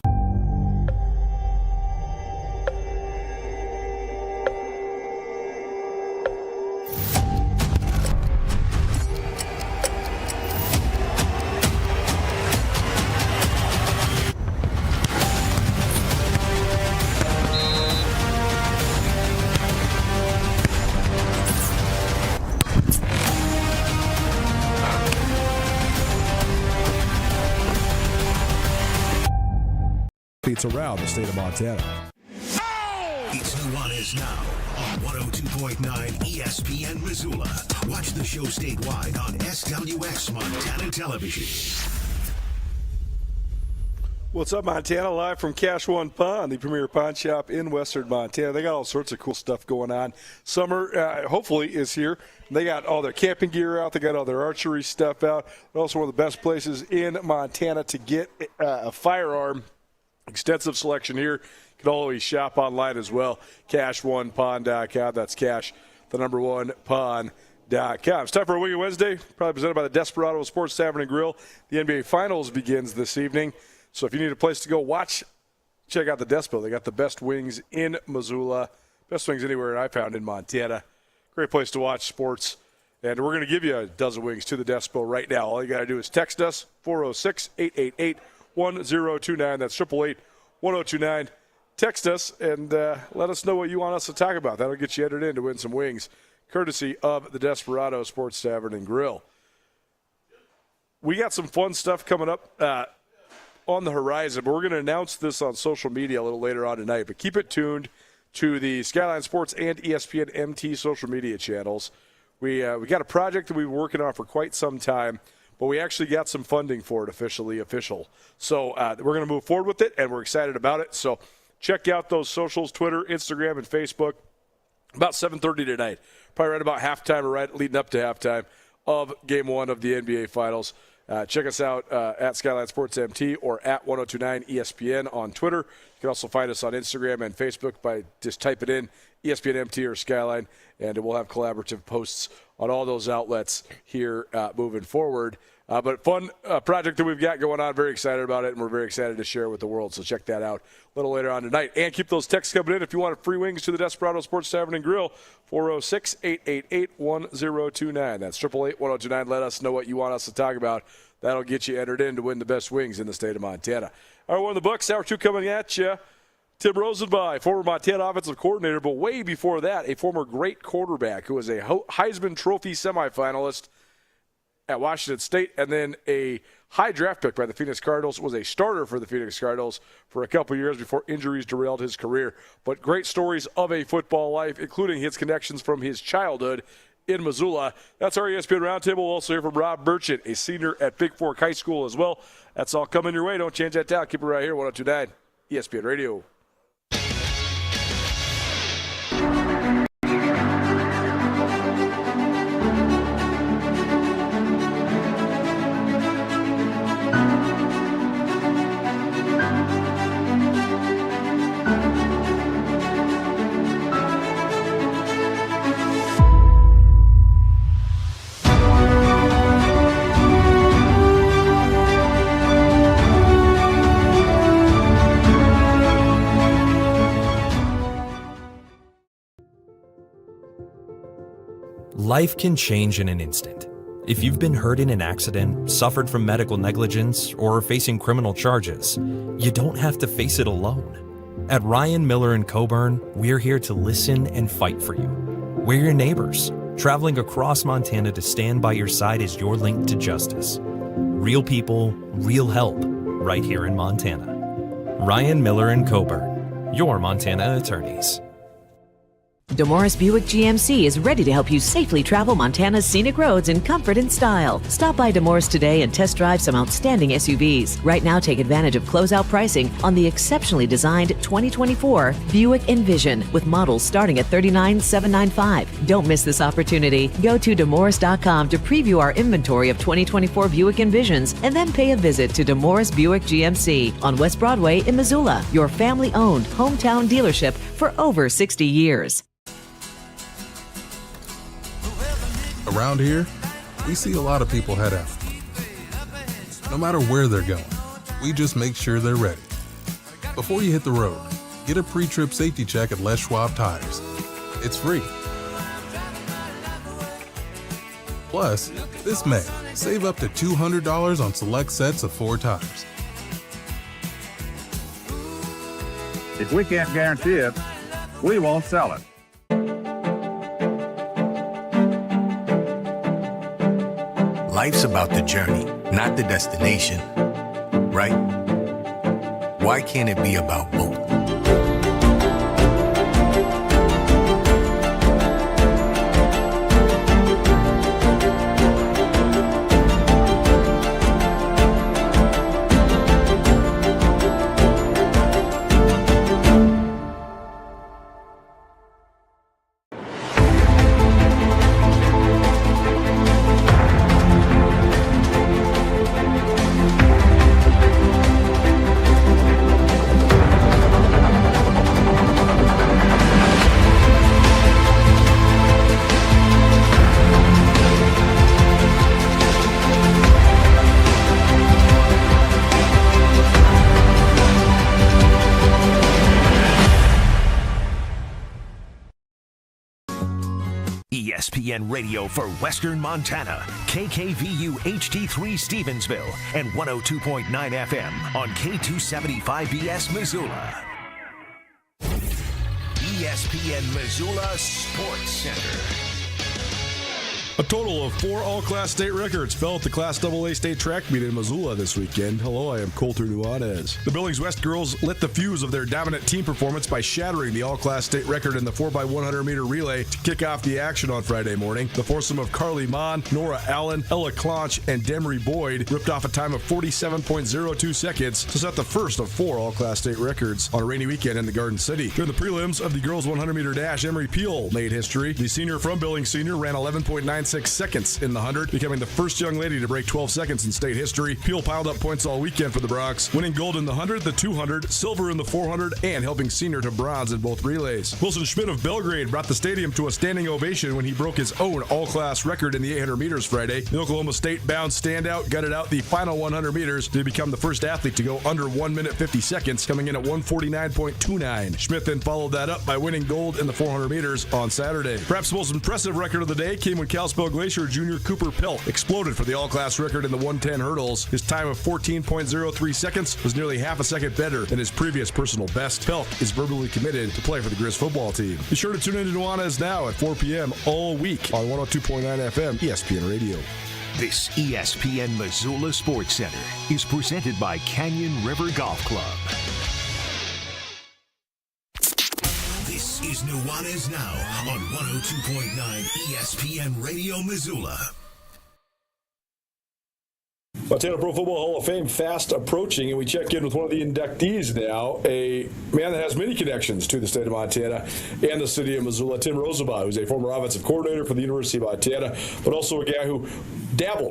Around the state of Montana. It's Nuanez Now on 102.9 ESPN Missoula. Watch the show statewide on SWX Montana Television. What's up, Montana? Live from Cache One Pond, the premier pond shop in western Montana. They got all sorts of cool stuff going on. Summer, hopefully, is here. They got all their camping gear out. They got all their archery stuff out. They're also one of the best places in Montana to get a firearm. Extensive selection here. You can always shop online as well. CacheOnePond.com. That's Cache, the number one, pond.com. It's time for a Wing Wednesday, probably presented by the Desperado Sports Tavern and Grill. The NBA Finals begins this evening. So if you need a place to go watch, check out the Despo. They got the best wings in Missoula. Best wings anywhere I found in Montana. Great place to watch sports. And we're going to give you a dozen wings to the Despo right now. All you got to do is text us, 406-888-1029. That's 888-1029. Text us and let us know what you want us to talk about. That'll get you entered in to win some wings, courtesy of the Desperado Sports Tavern and Grill. We got some fun stuff coming up on the horizon, but we're going to announce this on social media a little later on tonight. But keep it tuned to the Skyline Sports and ESPN MT social media channels. We got a project that we've been working on for quite some time, but we actually got some funding for it official. So we're going to move forward with it, and we're excited about it. So check out those socials, Twitter, Instagram, and Facebook. About 7:30 tonight, probably right about halftime or right leading up to halftime of Game 1 of the NBA Finals. Check us out at Skyline Sports MT or at 1029 ESPN on Twitter. You can also find us on Instagram and Facebook by just typing in ESPN MT or Skyline, and we'll have collaborative posts on all those outlets here moving forward. But fun project that we've got going on. Very excited about it, and we're very excited to share it with the world. So check that out a little later on tonight. And keep those texts coming in if you want free wings to the Desperado Sports Tavern and Grill, 406-888-1029. That's 888-1029. Let us know what you want us to talk about. That'll get you entered in to win the best wings in the state of Montana. All right, we're in the books. Hour 2 coming at you. Tim Rosenby, former Montana offensive coordinator, but way before that, a former great quarterback who was a Heisman Trophy semifinalist at Washington State, and then a high draft pick by the Phoenix Cardinals, was a starter for the Phoenix Cardinals for a couple years before injuries derailed his career. But great stories of a football life, including his connections from his childhood in Missoula. That's our ESPN Roundtable. We'll also hear from Rob Burchett, a senior at Big Fork High School as well. That's all coming your way. Don't change that dial. Keep it right here, 1029 ESPN Radio. Life can change in an instant. If you've been hurt in an accident, suffered from medical negligence, or are facing criminal charges, you don't have to face it alone. At Ryan Miller & Coburn, we're here to listen and fight for you. We're your neighbors, traveling across Montana to stand by your side as your link to justice. Real people, real help, right here in Montana. Ryan Miller & Coburn, your Montana attorneys. DeMorris Buick GMC is ready to help you safely travel Montana's scenic roads in comfort and style. Stop by DeMorris today and test drive some outstanding SUVs. Right now, take advantage of closeout pricing on the exceptionally designed 2024 Buick Envision with models starting at $39,795. Don't miss this opportunity. Go to DeMorris.com to preview our inventory of 2024 Buick Envisions and then pay a visit to DeMorris Buick GMC on West Broadway in Missoula, your family-owned hometown dealership for over 60 years. Around here, we see a lot of people head out. No matter where they're going, we just make sure they're ready. Before you hit the road, get a pre-trip safety check at Les Schwab Tires. It's free. Plus, this May, save up to $200 on select sets of 4 tires. If we can't guarantee it, we won't sell it. Life's about the journey, not the destination, right? Why can't it be about both? ESPN Radio for Western Montana, KKVU HD3 Stevensville, and 102.9 FM on K275BS Missoula. ESPN Missoula Sports Center. A total of 4 all-class state records fell at the Class AA state track meet in Missoula this weekend. Hello, I am Colter Nuanez. The Billings West girls lit the fuse of their dominant team performance by shattering the all-class state record in the 4x100-meter relay to kick off the action on Friday morning. The foursome of Carly Mon, Nora Allen, Ella Clonch, and Demery Boyd ripped off a time of 47.02 seconds to set the first of 4 all-class state records on a rainy weekend in the Garden City. During the prelims of the girls' 100-meter dash, Emery Peel made history. The senior from Billings Senior ran 11.96 seconds in the 100, becoming the first young lady to break 12 seconds in state history. Peel piled up points all weekend for the Bronx, winning gold in the 100, the 200, silver in the 400, and helping senior to bronze in both relays. Wilson Schmidt of Belgrade brought the stadium to a standing ovation when he broke his own all-class record in the 800 meters Friday. The Oklahoma State-bound standout gutted out the final 100 meters to become the first athlete to go under 1 minute 50 seconds, coming in at 1:49.29. Schmidt then followed that up by winning gold in the 400 meters on Saturday. Perhaps the most impressive record of the day came when Kalispell Glacier junior Cooper Pelt exploded for the all-class record in the 110 hurdles. His time of 14.03 seconds was nearly half a second better than his previous personal best. Pelt is verbally committed to play for the Grizz football team. Be sure to tune in to Nuanez Now at 4 p.m. all week on 102.9 FM ESPN Radio. This ESPN Missoula Sports Center is presented by Canyon River Golf Club. This is Nuanez Now on 102.9 ESPN Radio Missoula. Montana Pro Football Hall of Fame fast approaching, and we check in with one of the inductees now, a man that has many connections to the state of Montana and the city of Missoula, Tim Rosenbaugh, who's a former offensive coordinator for the University of Montana, but also a guy who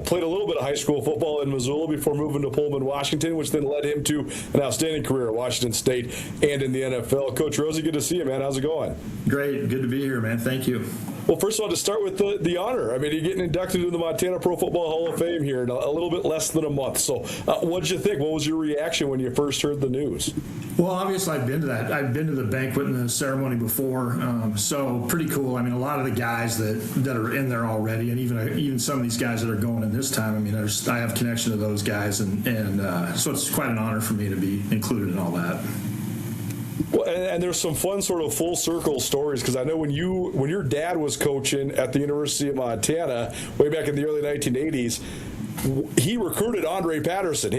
played a little bit of high school football in Missoula before moving to Pullman, Washington, which then led him to an outstanding career at Washington State and in the NFL. Coach Rosie, good to see you, man. How's it going? Great. Good to be here, man. Thank you. Well, first of all, to start with the honor. I mean, you're getting inducted into the Montana Pro Football Hall of Fame here in a little bit less than a month. So what did you think? What was your reaction when you first heard the news? Well, obviously, I've been to that. I've been to the banquet and the ceremony before, so pretty cool. I mean, a lot of the guys that are in there already, and even some of these guys that are going in this time, I mean, I have connection to those guys, and so it's quite an honor for me to be included in all that. Well, and there's some fun sort of full circle stories, because I know when your dad was coaching at the University of Montana way back in the early 1980s, he recruited Andre Patterson.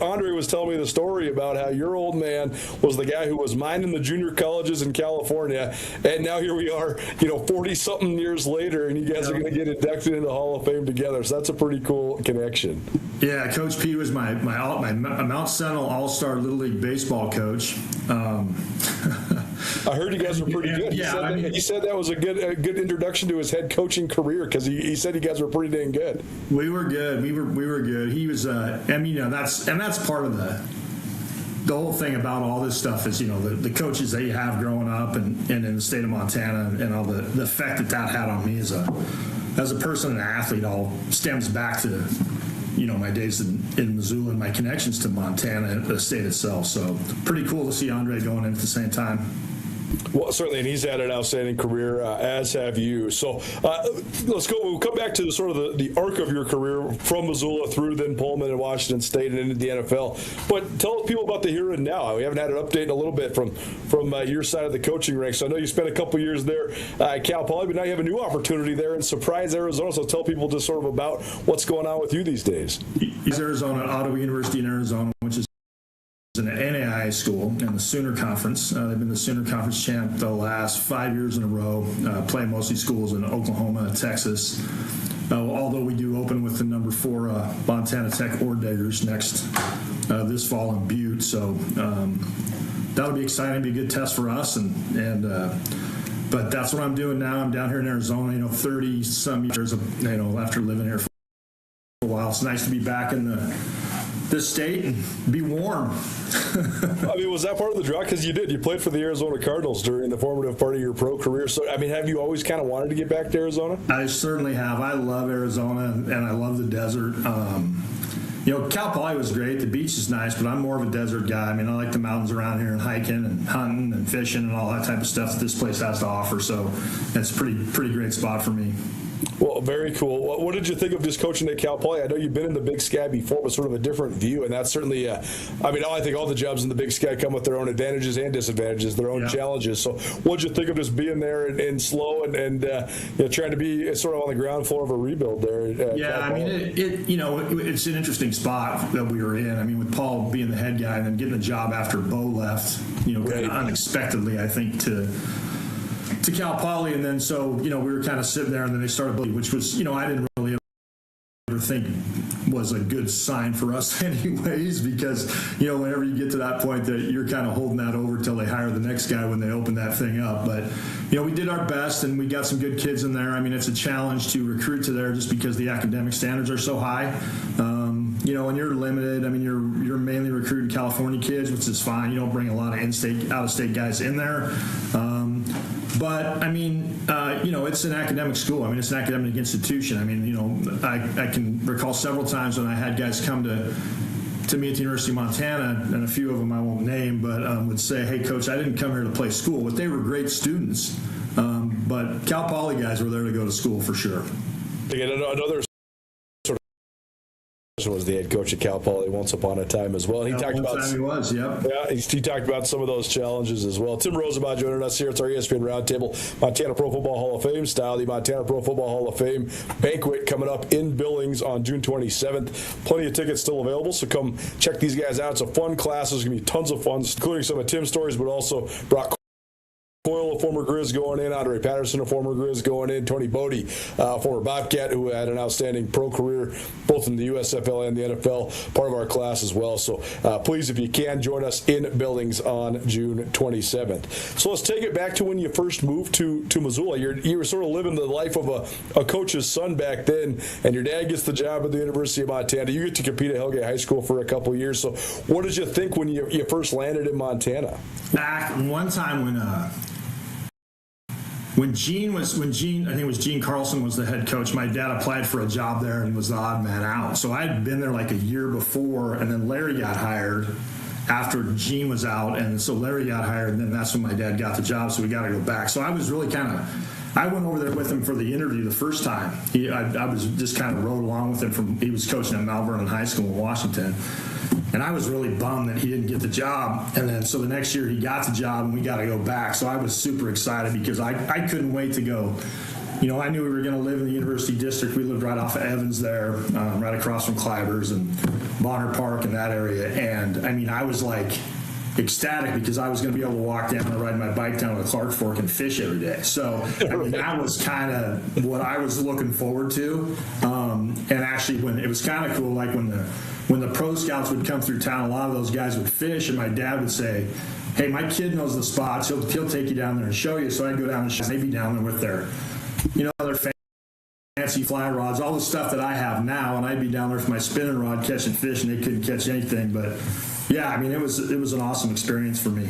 Andre was telling me the story about how your old man was the guy who was minding the junior colleges in California, and now here we are, 40-something years later, and you guys are going to get inducted into the Hall of Fame together. So that's a pretty cool connection. Yeah, Coach P was my Mount Sentinel All-Star Little League baseball coach. I heard you guys were pretty good. He said that was a good introduction to his head coaching career, because he said you guys were pretty dang good. We were good. We were good. He was, that's part of the whole thing about all this stuff is, the coaches that you have growing up and in the state of Montana, and all the effect that had on me as a person and an athlete all stems back to, my days in Missoula and my connections to Montana and the state itself. So pretty cool to see Andre going in at the same time. Well, certainly, and he's had an outstanding career, as have you. So let's go. We'll come back to the arc of your career from Missoula through then Pullman and Washington State and into the NFL. But tell people about the here and now. We haven't had an update in a little bit from your side of the coaching ranks. So I know you spent a couple years there at Cal Poly, but now you have a new opportunity there in Surprise, Arizona. So tell people just sort of about what's going on with you these days. He's Arizona, Ottawa University in Arizona, which is an NAIA school in the Sooner Conference. They've been the Sooner Conference champ the last 5 years in a row, playing mostly schools in Oklahoma, Texas. Although we do open with the number 4 Montana Tech Ord Daggers next this fall in Butte. So that'll be exciting. It'll be a good test for us. But that's what I'm doing now. I'm down here in Arizona, 30-some years, after living here for a while. It's nice to be back in this state and be warm. Was that part of the draw? Because you played for the Arizona Cardinals during the formative part of your pro career. So, have you always kind of wanted to get back to Arizona? I certainly have. I love Arizona, and I love the desert. Cal Poly was great. The beach is nice, but I'm more of a desert guy. I like the mountains around here and hiking and hunting and fishing and all that type of stuff that this place has to offer. So it's a pretty great spot for me. Well, very cool. What did you think of just coaching at Cal Poly? I know you've been in the Big Sky before, but sort of a different view, and that's certainly, I think all the jobs in the Big Sky come with their own advantages and disadvantages, their own challenges. So what did you think of just being there and slow and trying to be sort of on the ground floor of a rebuild there? It's an interesting spot that we were in. With Paul being the head guy and then getting the job after Bo left, kind of unexpectedly, I think, to Cal Poly, and then so we were kind of sitting there, and then they started building, which was I didn't really ever think was a good sign for us anyways, because whenever you get to that point that you're kind of holding that over till they hire the next guy when they open that thing up. But we did our best, and we got some good kids in there. It's a challenge to recruit to there just because the academic standards are so high. And you're limited. You're mainly recruiting California kids, which is fine. You don't bring a lot of out-of-state guys in there. But it's an academic school. It's an academic institution. I can recall several times when I had guys come to me at the University of Montana, and a few of them I won't name, but would say, "Hey, Coach, I didn't come here to play school," but they were great students. But Cal Poly guys were there to go to school for sure. Another was the head coach at Cal Poly once upon a time as well. He talked about he talked about some of those challenges as well. Tim Rosenbaugh joining us here. It's our ESPN Roundtable, Montana Pro Football Hall of Fame style. The Montana Pro Football Hall of Fame banquet coming up in Billings on June 27th. Plenty of tickets still available, so come check these guys out. It's a fun class. There's going to be tons of fun, including some of Tim's stories, but also Brock Coyle, a former Grizz, going in. Andre Patterson, a former Grizz, going in. Tony Bodie, former Bobcat, who had an outstanding pro career both in the USFL and the NFL, part of our class as well. So please, if you can, join us in Billings on June 27th. So let's take it back to when you first moved to Missoula. You were sort of living the life of a coach's son back then, and your dad gets the job at the University of Montana. You get to compete at Hellgate High School for a couple of years. So what did you think when you first landed in Montana? Back one time when Gene, I think it was Gene Carlson was the head coach, my dad applied for a job there and was the odd man out. So I had been there like a year before, and then Larry got hired after Gene was out, and so Larry got hired, and then that's when my dad got the job, so we got to go back. So I was really I went over there with him for the interview the first time. I was just kind of rode along with him he was coaching at Mount Vernon High School in Washington. And I was really bummed that he didn't get the job. And then so the next year he got the job, and we got to go back. So I was super excited because I couldn't wait to go I knew we were going to live in the University District. We lived right off of Evans there, right across from Clivers and Bonner Park and that area. And I mean, I was like ecstatic because I was going to be able to walk down and ride my bike down to the Clark Fork and fish every day. So I mean, that was kind of what I was looking forward to. And actually, when it was kind of cool, like when the pro scouts would come through town, a lot of those guys would fish, and my dad would say, "Hey, my kid knows the spots. He'll take you down there and show you." So I'd go down and they'd be down there with their fancy fly rods, all the stuff that I have now, and I'd be down there with my spinning rod catching fish, and they couldn't catch anything. But yeah, I mean, it was an awesome experience for me.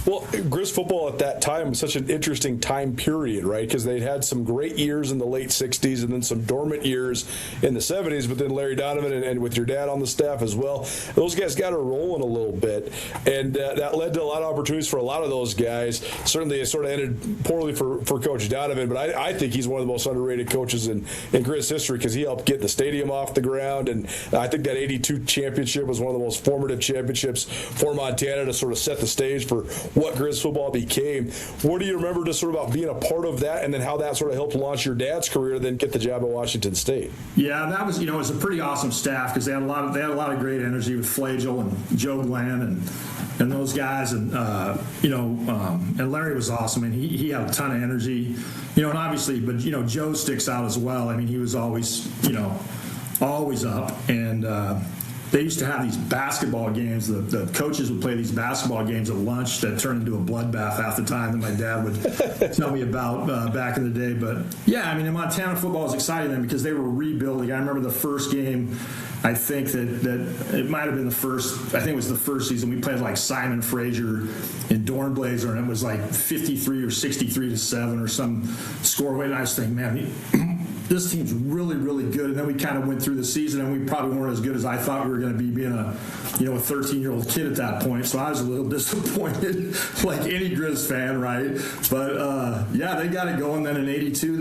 Well, Grizz football at that time was such an interesting time period, right? Because they'd had some great years in the late 60s and then some dormant years in the 70s, but then Larry Donovan and with your dad on the staff as well, those guys got it rolling a little bit, and that led to a lot of opportunities for a lot of those guys. Certainly, it sort of ended poorly for Coach Donovan, but I think he's one of the most underrated coaches in Grizz history because he helped get the stadium off the ground, and I think that 82 championship was one of the most formative championships for Montana to sort of set the stage for what Grizz football became. What do you remember just sort of about being a part of that, and then how that sort of helped launch your dad's career, then get the job at Washington State? Yeah, that was, it was a pretty awesome staff because they had a lot of great energy with Flagel and Joe Glenn and those guys, and and Larry was awesome, and he had a ton of energy, and obviously, but Joe sticks out as well. I mean, he was always always up, and they used to have these basketball games. The coaches would play these basketball games at lunch that turned into a bloodbath half the time that my dad would tell me about back in the day. But yeah, I mean, Montana football was exciting then because they were rebuilding. I remember the first game. I think that it might have been the first. I think it was the first season we played like Simon Fraser in Dornblazer, and it was like 53 or 63-7 or some score. And I was thinking, man, this team's really, really good. And then we kind of went through the season, and we probably weren't as good as I thought we were going to be, being a 13-year-old kid at that point. So I was a little disappointed, like any Grizz fan, right? But yeah, they got it going. Then in '82,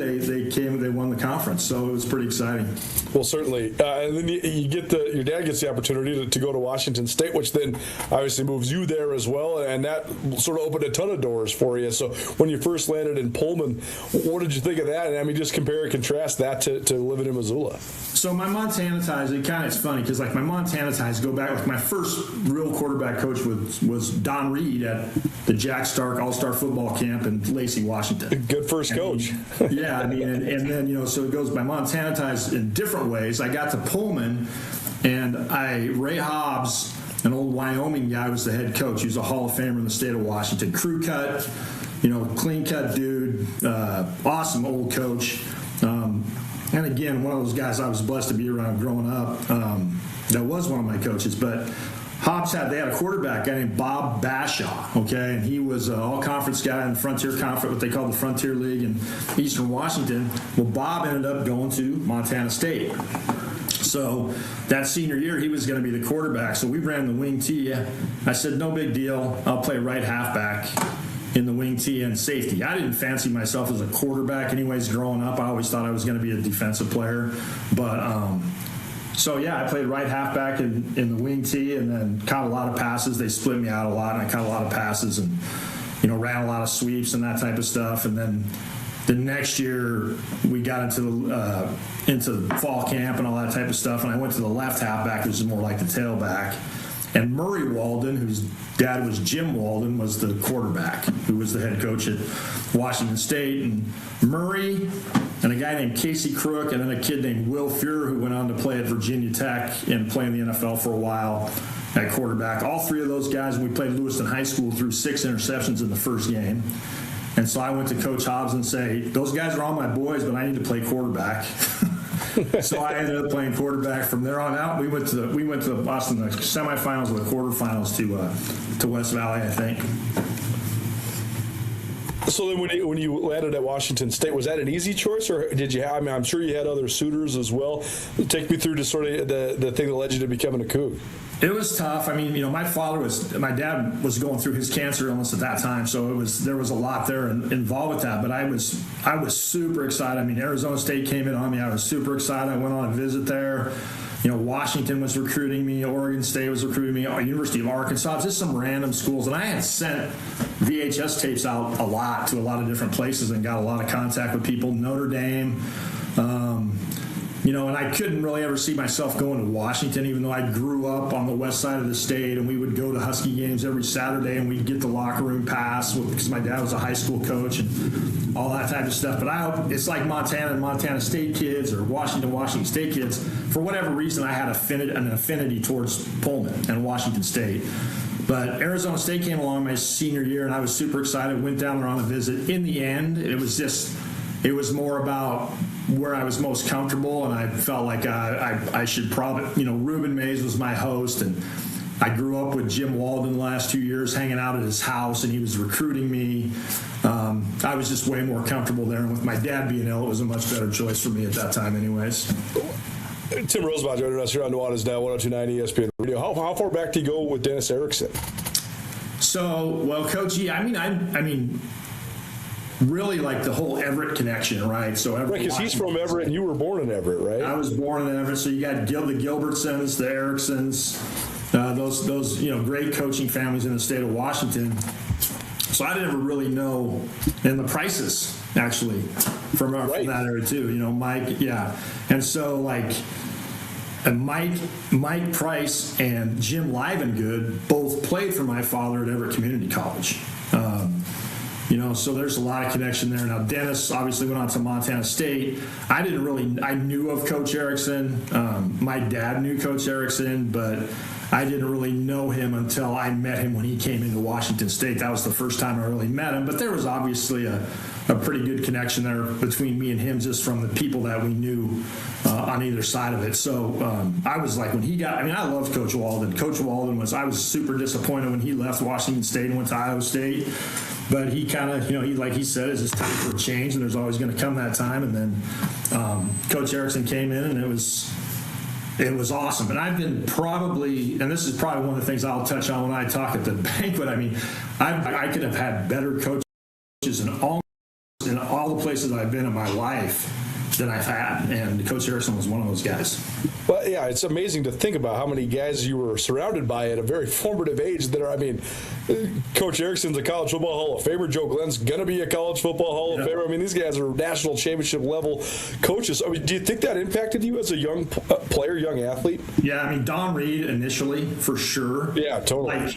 they won the conference, so it was pretty exciting. Well, certainly, and then your dad gets the opportunity to go to Washington State, which then obviously moves you there as well, and that sort of opened a ton of doors for you. So when you first landed in Pullman, what did you think of that? And I mean, just compare and contrast that to living in Missoula. So my Montana ties, it's funny because like my Montana ties go back. Like my first real quarterback coach was Don Reed at the Jack Stark All-Star Football Camp in Lacey, Washington. Good first coach. Yeah, I mean, and then so it goes by Montana ties in different ways. I got to Pullman, and Ray Hobbs, an old Wyoming guy, was the head coach. He was a Hall of Famer in the state of Washington. Crew cut, clean cut dude, awesome old coach. And again, one of those guys I was blessed to be around growing up. That was one of my coaches. But Hobbs they had a quarterback guy named Bob Bashaw, okay? And he was an all-conference guy in the Frontier Conference, what they call the Frontier League in Eastern Washington. Well, Bob ended up going to Montana State. So that senior year, he was going to be the quarterback. So we ran the wing tee. I said, no big deal. I'll play right halfback in the wing tee and safety. I didn't fancy myself as a quarterback anyways growing up. I always thought I was going to be a defensive player. But so yeah, I played right halfback in the wing tee, and then caught a lot of passes. They split me out a lot, and I caught a lot of passes, and ran a lot of sweeps and that type of stuff. And then the next year we got into fall camp and all that type of stuff, and I went to the left halfback, which is more like the tailback. And Murray Walden, whose dad was Jim Walden, was the quarterback, who was the head coach at Washington State. And Murray and a guy named Casey Crook, and then a kid named Will Fuhrer, who went on to play at Virginia Tech and play in the NFL for a while at quarterback. All three of those guys, when we played Lewiston High School, threw 6 interceptions in the first game. And so I went to Coach Hobbs and say, those guys are all my boys, but I need to play quarterback. So I ended up playing quarterback from there on out. We went to the Boston semifinals or the quarterfinals to West Valley, I think. So then when you landed at Washington State, was that an easy choice, or did you have, I mean, I'm sure you had other suitors as well. Take me through to sort of the thing that led you to becoming a Coug. It was tough. I mean, my dad was going through his cancer illness at that time, so there was a lot there involved with that. But I was super excited. I mean, Arizona State came in on me. I was super excited. I went on a visit there. Washington was recruiting me, Oregon State was recruiting me, University of Arkansas, just some random schools. And I had sent VHS tapes out a lot to a lot of different places and got a lot of contact with people. Notre Dame, and I couldn't really ever see myself going to Washington, even though I grew up on the west side of the state, and we would go to Husky games every Saturday, and we'd get the locker room pass because my dad was a high school coach and all that type of stuff. But it's like Montana and Montana State kids or Washington State kids. For whatever reason, I had an affinity towards Pullman and Washington State. But Arizona State came along my senior year, and I was super excited. Went down there on a visit. In the end, it was more about where I was most comfortable, and I felt like I should probably, Ruben Mays was my host, and I grew up with Jim Walden the last 2 years, hanging out at his house, and he was recruiting me. I was just way more comfortable there, and with my dad being ill, it was a much better choice for me at that time anyways. Tim Rosenbach joining us here on Nuanez Now, 102.9 ESPN Radio. How far back do you go with Dennis Erickson? So, Coach E, I mean, really like the whole Everett connection, right? So Everett, because he's from Everett and you were born in Everett, right? I was born in Everett, so you got the Gilbertsons, the Ericksons, those great coaching families in the state of Washington. So I didn't ever really know, and the Prices actually from that era too. Mike, yeah, and so Mike Price and Jim Livengood both played for my father at Everett Community College. So there's a lot of connection there. Now, Dennis obviously went on to Montana State. I knew of Coach Erickson. My dad knew Coach Erickson, but I didn't really know him until I met him when he came into Washington State. That was the first time I really met him. But there was obviously a pretty good connection there between me and him just from the people that we knew on either side of it. So I was like, I loved Coach Walden. Coach Walden I was super disappointed when he left Washington State and went to Iowa State. But he kind of, like he said, it's time for a change, and there's always going to come that time. And then Coach Erickson came in, and it was awesome. And I've been and this is probably one of the things I'll touch on when I talk at the banquet. I mean, I could have had better coaches in all the places I've been in my life than I've had, and Coach Erickson was one of those guys. Well, yeah, it's amazing to think about how many guys you were surrounded by at a very formative age that are, Coach Erickson's a college football Hall of Famer. Joe Glenn's going to be a college football Hall of Famer. These guys are national championship level coaches. Do you think that impacted you as a young player, young athlete? Yeah, Don Reed initially, for sure. Yeah, totally.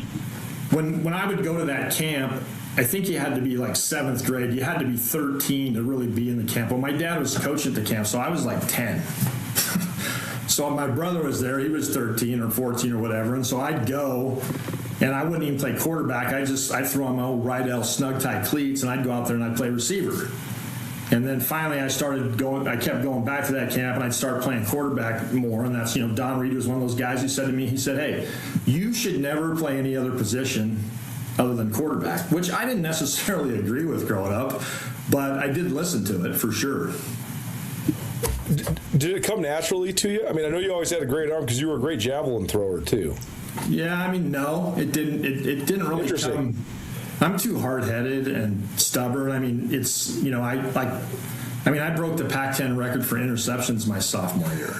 When I would go to that camp, I think you had to be like 7th grade. You had to be 13 to really be in the camp. Well, my dad was coaching at the camp, so I was like 10. So my brother was there. He was 13 or 14 or whatever. And so I'd go, and I wouldn't even play quarterback. I'd throw on my old Rydell snug-tie cleats, and I'd go out there and I'd play receiver. And then finally I kept going back to that camp, and I'd start playing quarterback more. And that's, Don Reed was one of those guys who said to me, he said, hey, you should never play any other position other than quarterback, which I didn't necessarily agree with growing up, but I did listen to it for sure. Did it come naturally to you? I know you always had a great arm because you were a great javelin thrower too. Yeah, no, it didn't. It didn't really come. I'm too hard-headed and stubborn. I broke the Pac-10 record for interceptions my sophomore year.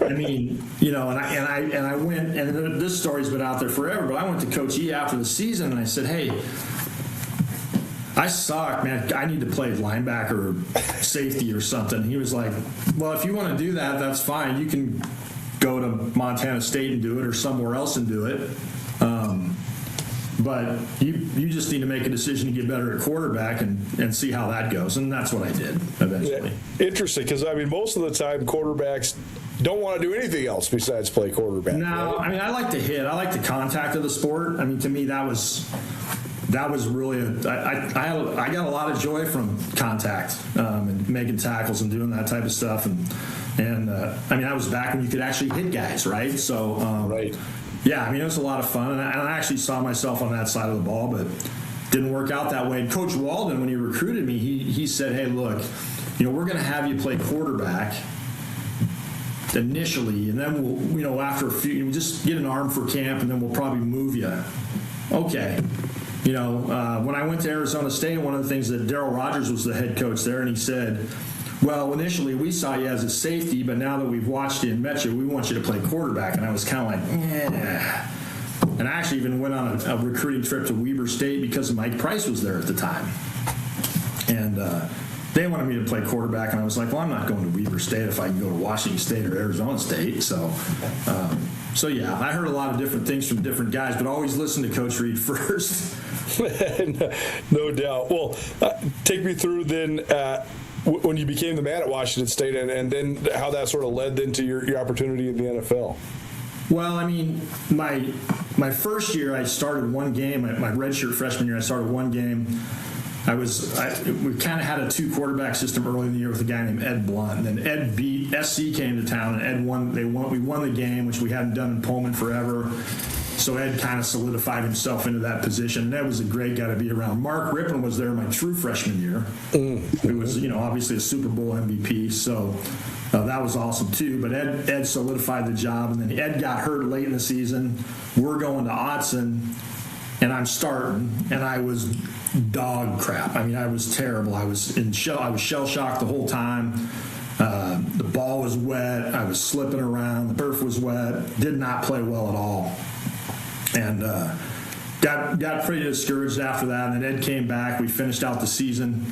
And I went, and this story's been out there forever, but I went to Coach E after the season, and I said, hey, I suck, man. I need to play linebacker or safety or something. He was like, well, if you want to do that, that's fine. You can go to Montana State and do it or somewhere else and do it. But you just need to make a decision to get better at quarterback and see how that goes. And that's what I did eventually. Yeah, interesting, because, most of the time quarterbacks don't want to do anything else besides play quarterback. No, right? I like to hit. I like the contact of the sport. To me, that was really I got a lot of joy from contact and making tackles and doing that type of stuff. And I was back when you could actually hit guys, right? So right. Yeah, it was a lot of fun, and I actually saw myself on that side of the ball, but didn't work out that way. And Coach Walden, when he recruited me, he said, hey, look, we're going to have you play quarterback initially, and then we'll, after a few, just get an arm for camp, and then we'll probably move you. Okay. When I went to Arizona State, one of the things that Darryl Rogers was the head coach there, and he said, well, initially we saw you as a safety, but now that we've watched you and met you, we want you to play quarterback. And I was kind of like, yeah. And I actually even went on a recruiting trip to Weber State because Mike Price was there at the time. And they wanted me to play quarterback, and I was like, well, I'm not going to Weber State if I can go to Washington State or Arizona State. So yeah, I heard a lot of different things from different guys, but always listen to Coach Reed first. No doubt. Well, take me through then when you became the man at Washington State, and then how that sort of led then to your opportunity in the NFL. Well, I mean, my first year I started one game. My redshirt freshman year I started one game. We kind of had a 2-quarterback system early in the year with a guy named Ed Blunt. And then Ed beat SC came to town, and Ed won. We won the game, which we hadn't done in Pullman forever. So Ed kind of solidified himself into that position. And Ed was a great guy to be around. Mark Rippon was there my true freshman year. It was, obviously a Super Bowl MVP. So that was awesome too. But Ed solidified the job, and then Ed got hurt late in the season. We're going to Autzen, and I'm starting, and I was dog crap. I mean, I was terrible. I was shell shocked the whole time. The ball was wet. I was slipping around. The turf was wet. Did not play well at all. And got pretty discouraged after that. And then Ed came back. We finished out the season.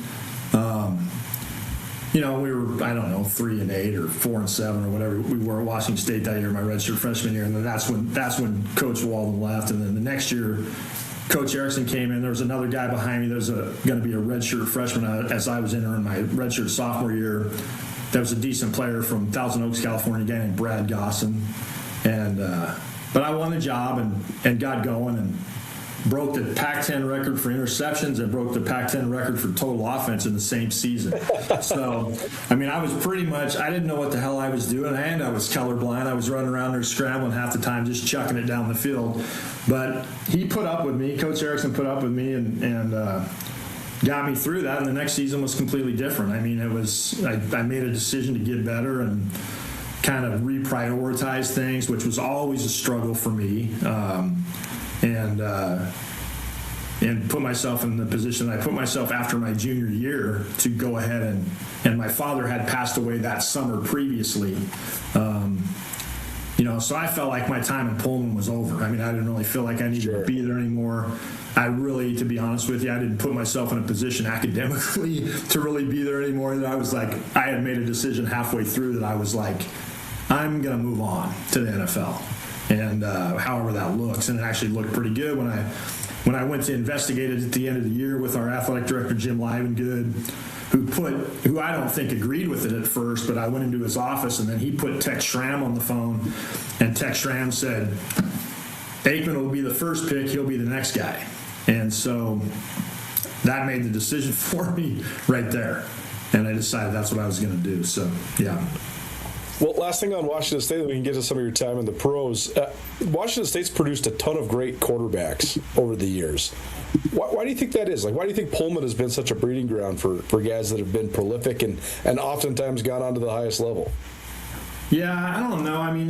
We were, 3-8 or 4-7 or whatever we were at Washington State that year, my redshirt freshman year. And then that's when Coach Walden left. And then the next year, Coach Erickson came in. There was another guy behind me that was going to be a redshirt freshman as I was entering my redshirt sophomore year. That was a decent player from Thousand Oaks, California, a guy named Brad Gosson. But I won the job and got going and broke the Pac-10 record for interceptions and broke the Pac-10 record for total offense in the same season. So, I mean, I was pretty much, I didn't know what the hell I was doing, and I was colorblind. I was running around there scrambling half the time, just chucking it down the field. But he put up with me. Coach Erickson put up with me and got me through that, and the next season was completely different. I mean, I made a decision to get better and kind of reprioritize things, which was always a struggle for me. And put myself in the position I put myself after my junior year to go ahead and my father had passed away that summer previously. So I felt like my time in Pullman was over. I mean, I didn't really feel like I needed to be there anymore. I really, to be honest with you, I didn't put myself in a position academically to really be there anymore. I was like, I had made a decision halfway through that I was like, I'm going to move on to the NFL. And however that looks, and it actually looked pretty good when I went to investigate it at the end of the year with our athletic director Jim Livengood, who I don't think agreed with it at first, but I went into his office and then he put Tex Schramm on the phone, and Tex Schramm said, Aikman will be the first pick, he'll be the next guy. And so that made the decision for me right there, and I decided that's what I was going to do. So yeah. Well, last thing on Washington State, we can get to some of your time in the pros. Washington State's produced a ton of great quarterbacks over the years. Why do you think that is? Like, why do you think Pullman has been such a breeding ground for guys that have been prolific and oftentimes gone on to the highest level? Yeah, I don't know. I mean,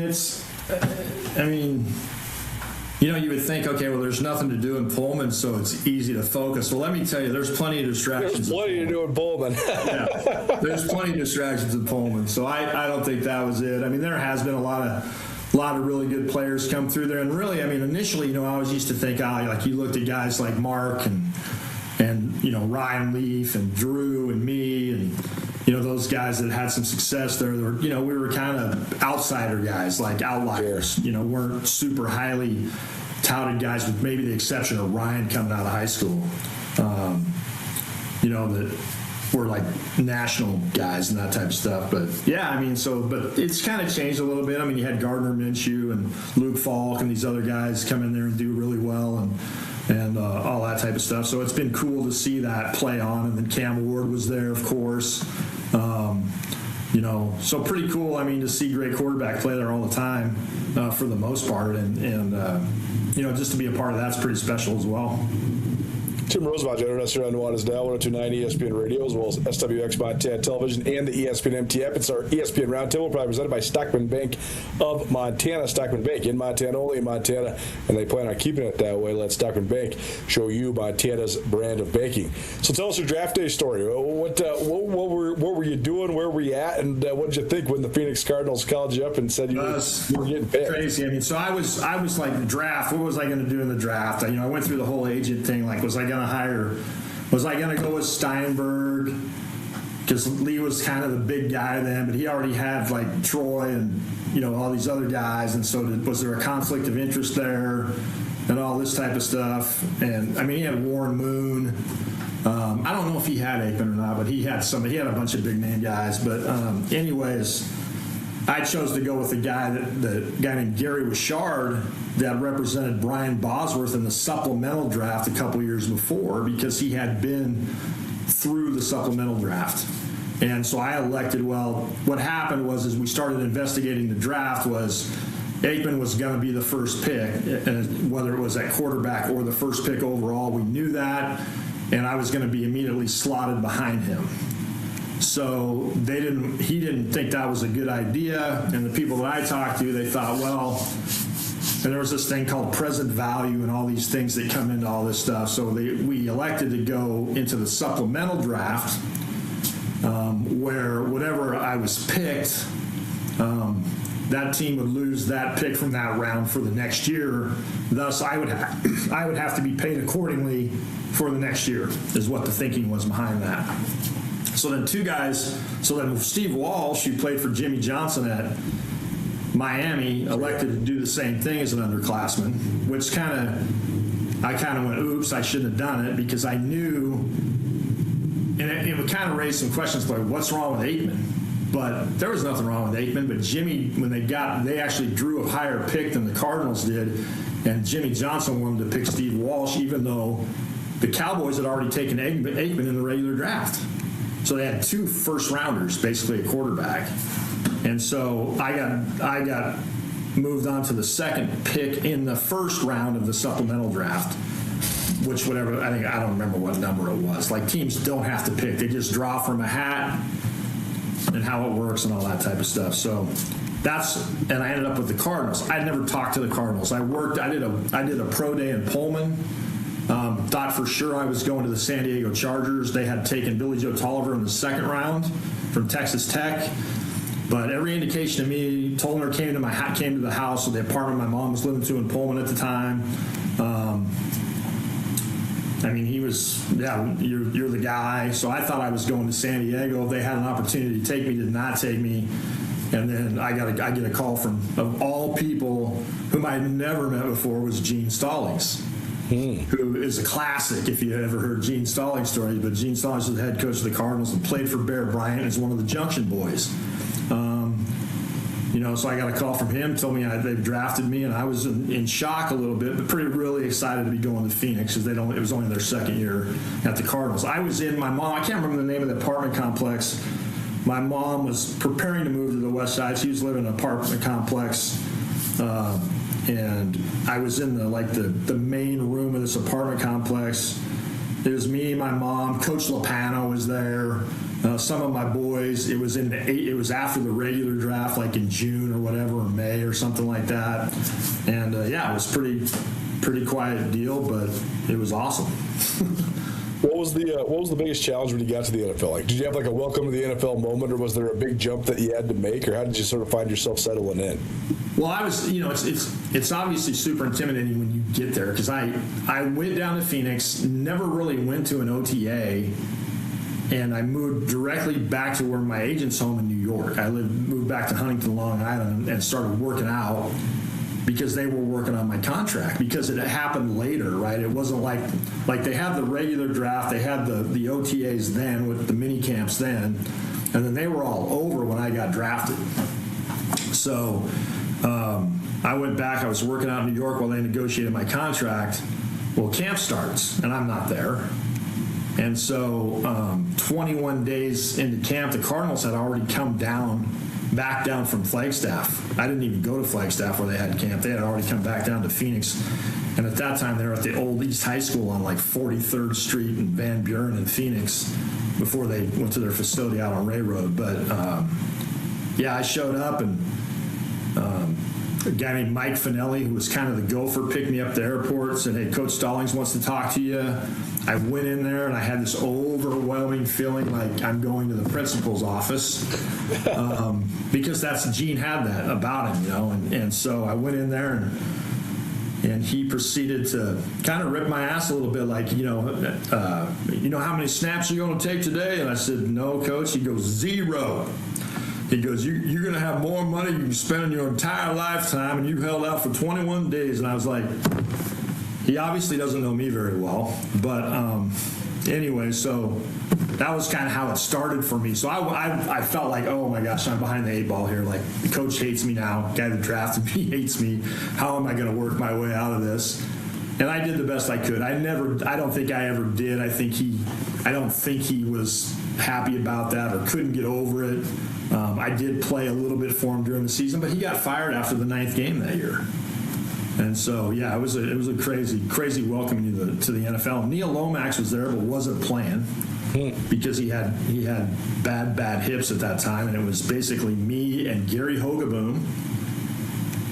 you would think, okay, well, there's nothing to do in Pullman, so it's easy to focus. Well, let me tell you, there's plenty of distractions. There's plenty to do in Pullman. Yeah, there's plenty of distractions in Pullman. So I don't think that was it. I mean, there has been a lot of really good players come through there. And really, I mean, initially, I always used to think, like you looked at guys like Mark and Ryan Leaf and Drew and me and those guys that had some success there. We were kind of outsider guys, like outliers. Weren't super highly touted guys, with maybe the exception of Ryan coming out of high school. That were like national guys and that type of stuff. But yeah, I mean, but it's kind of changed a little bit. I mean, you had Gardner Minshew and Luke Falk and these other guys come in there and do really well and all that type of stuff. So it's been cool to see that play on. And then Cam Ward was there, of course. So pretty cool. I mean, to see great quarterback play there all the time for the most part. And just to be a part of that's pretty special as well. Tim Roosevelt joining us here on Nuanez Now, 102.9 ESPN Radio, as well as SWX Montana Television and the ESPN MT app. It's our ESPN Roundtable, probably presented by Stockman Bank of Montana. Stockman Bank in Montana, only in Montana, and they plan on keeping it that way. Let Stockman Bank show you Montana's brand of banking. So tell us your draft day story. What were you doing? Where were you at? And what did you think when the Phoenix Cardinals called you up and said you were getting picked? Crazy. I mean, so I was like, the draft. What was I going to do in the draft? I went through the whole agent thing. Like, was I going to go with Steinberg? Because Lee was kind of the big guy then, but he already had like Troy and all these other guys, and so was there a conflict of interest there and all this type of stuff? And I mean, he had Warren Moon. I don't know if he had Aikman or not, but he had a bunch of big name guys. But anyways, I chose to go with the guy named Gary Richard that represented Brian Bosworth in the supplemental draft a couple years before, because he had been through the supplemental draft. And so I elected, what happened was, as we started investigating the draft, was Aikman was going to be the first pick, whether it was at quarterback or the first pick overall. We knew that, and I was going to be immediately slotted behind him. So he didn't think that was a good idea, and the people that I talked to, they thought, and there was this thing called present value and all these things that come into all this stuff. So we elected to go into the supplemental draft, where whatever I was picked, that team would lose that pick from that round for the next year. Thus, I would have to be paid accordingly for the next year, is what the thinking was behind that. So then Steve Walsh, who played for Jimmy Johnson at Miami, elected to do the same thing as an underclassman, which I kind of went, oops, I shouldn't have done it, because I knew, and it would kind of raise some questions like, what's wrong with Aikman? But there was nothing wrong with Aikman. But Jimmy, when they actually drew a higher pick than the Cardinals did, and Jimmy Johnson wanted to pick Steve Walsh, even though the Cowboys had already taken Aikman in the regular draft. So they had 2 first-rounders, basically a quarterback. And so I got moved on to the second pick in the first round of the supplemental draft, which I don't remember what number it was. Like, teams don't have to pick. They just draw from a hat and how it works and all that type of stuff. So and I ended up with the Cardinals. I'd never talked to the Cardinals. I did a pro day in Pullman. Thought for sure I was going to the San Diego Chargers. They had taken Billy Joe Tolliver in the second round from Texas Tech. But every indication to me, Tolliver came to the house, or the apartment my mom was living to in Pullman at the time. He was, you're the guy. So I thought I was going to San Diego. They had an opportunity to take me, did not take me. And then I get a call from, of all people, whom I'd never met before, was Gene Stallings. Who is a classic if you ever heard Gene Stallings' story. But Gene Stallings was the head coach of the Cardinals and played for Bear Bryant as one of the Junction Boys. So I got a call from him, told me they've drafted me, and I was in shock a little bit, but really excited to be going to Phoenix, because it was only their second year at the Cardinals. I was in my mom, I can't remember the name of the apartment complex. My mom was preparing to move to the west side. She was living in an apartment complex. And I was in the main room of this apartment complex. It was me, my mom, Coach Lopano was there, some of my boys. It was after the regular draft, like in June or whatever, or May or something like that. And it was pretty quiet deal, but it was awesome. What was the biggest challenge when you got to the NFL? Like, did you have like a welcome to the NFL moment, or was there a big jump that you had to make, or how did you sort of find yourself settling in? Well, I was, it's obviously super intimidating when you get there, because I went down to Phoenix, never really went to an OTA, and I moved directly back to where my agent's home in New York. Moved back to Huntington, Long Island, and started working out, because they were working on my contract, because it happened later, right? It wasn't like they had the regular draft, they had the OTAs then with the mini camps then, and then they were all over when I got drafted. So I went back, I was working out in New York while they negotiated my contract. Well, camp starts, and I'm not there. And so 21 days into camp, the Cardinals had already come back down from Flagstaff. I didn't even go to Flagstaff where they had camp. They had already come back down to Phoenix. And at that time, they were at the old East High School on like 43rd Street in Van Buren in Phoenix before they went to their facility out on Ray Road. But yeah, I showed up, and a guy named Mike Finelli, who was kind of the gopher, picked me up at the airport, said, "Hey, Coach Stallings wants to talk to you." I went in there, and I had this overwhelming feeling like I'm going to the principal's office, because Gene had that about him, you know. And so I went in there, and he proceeded to kind of rip my ass a little bit, like, you know how many snaps you're going to take today? And I said, "No, Coach." He goes, "0. He goes, you're going to have more money you can spend in your entire lifetime, and you held out for 21 days. And I was like, he obviously doesn't know me very well. But anyway, so that was kind of how it started for me. So I felt like, oh, my gosh, I'm behind the 8 ball here. Like, the coach hates me now. The guy that drafted me hates me. How am I going to work my way out of this? And I did the best I could. I don't think I ever did. I don't think he was happy about that or couldn't get over it. I did play a little bit for him during the season, but he got fired after the 9th game that year. And so, yeah, it was a crazy welcoming to the NFL. Neil Lomax was there, but wasn't playing because he had bad hips at that time, and it was basically me and Gary Hogaboom,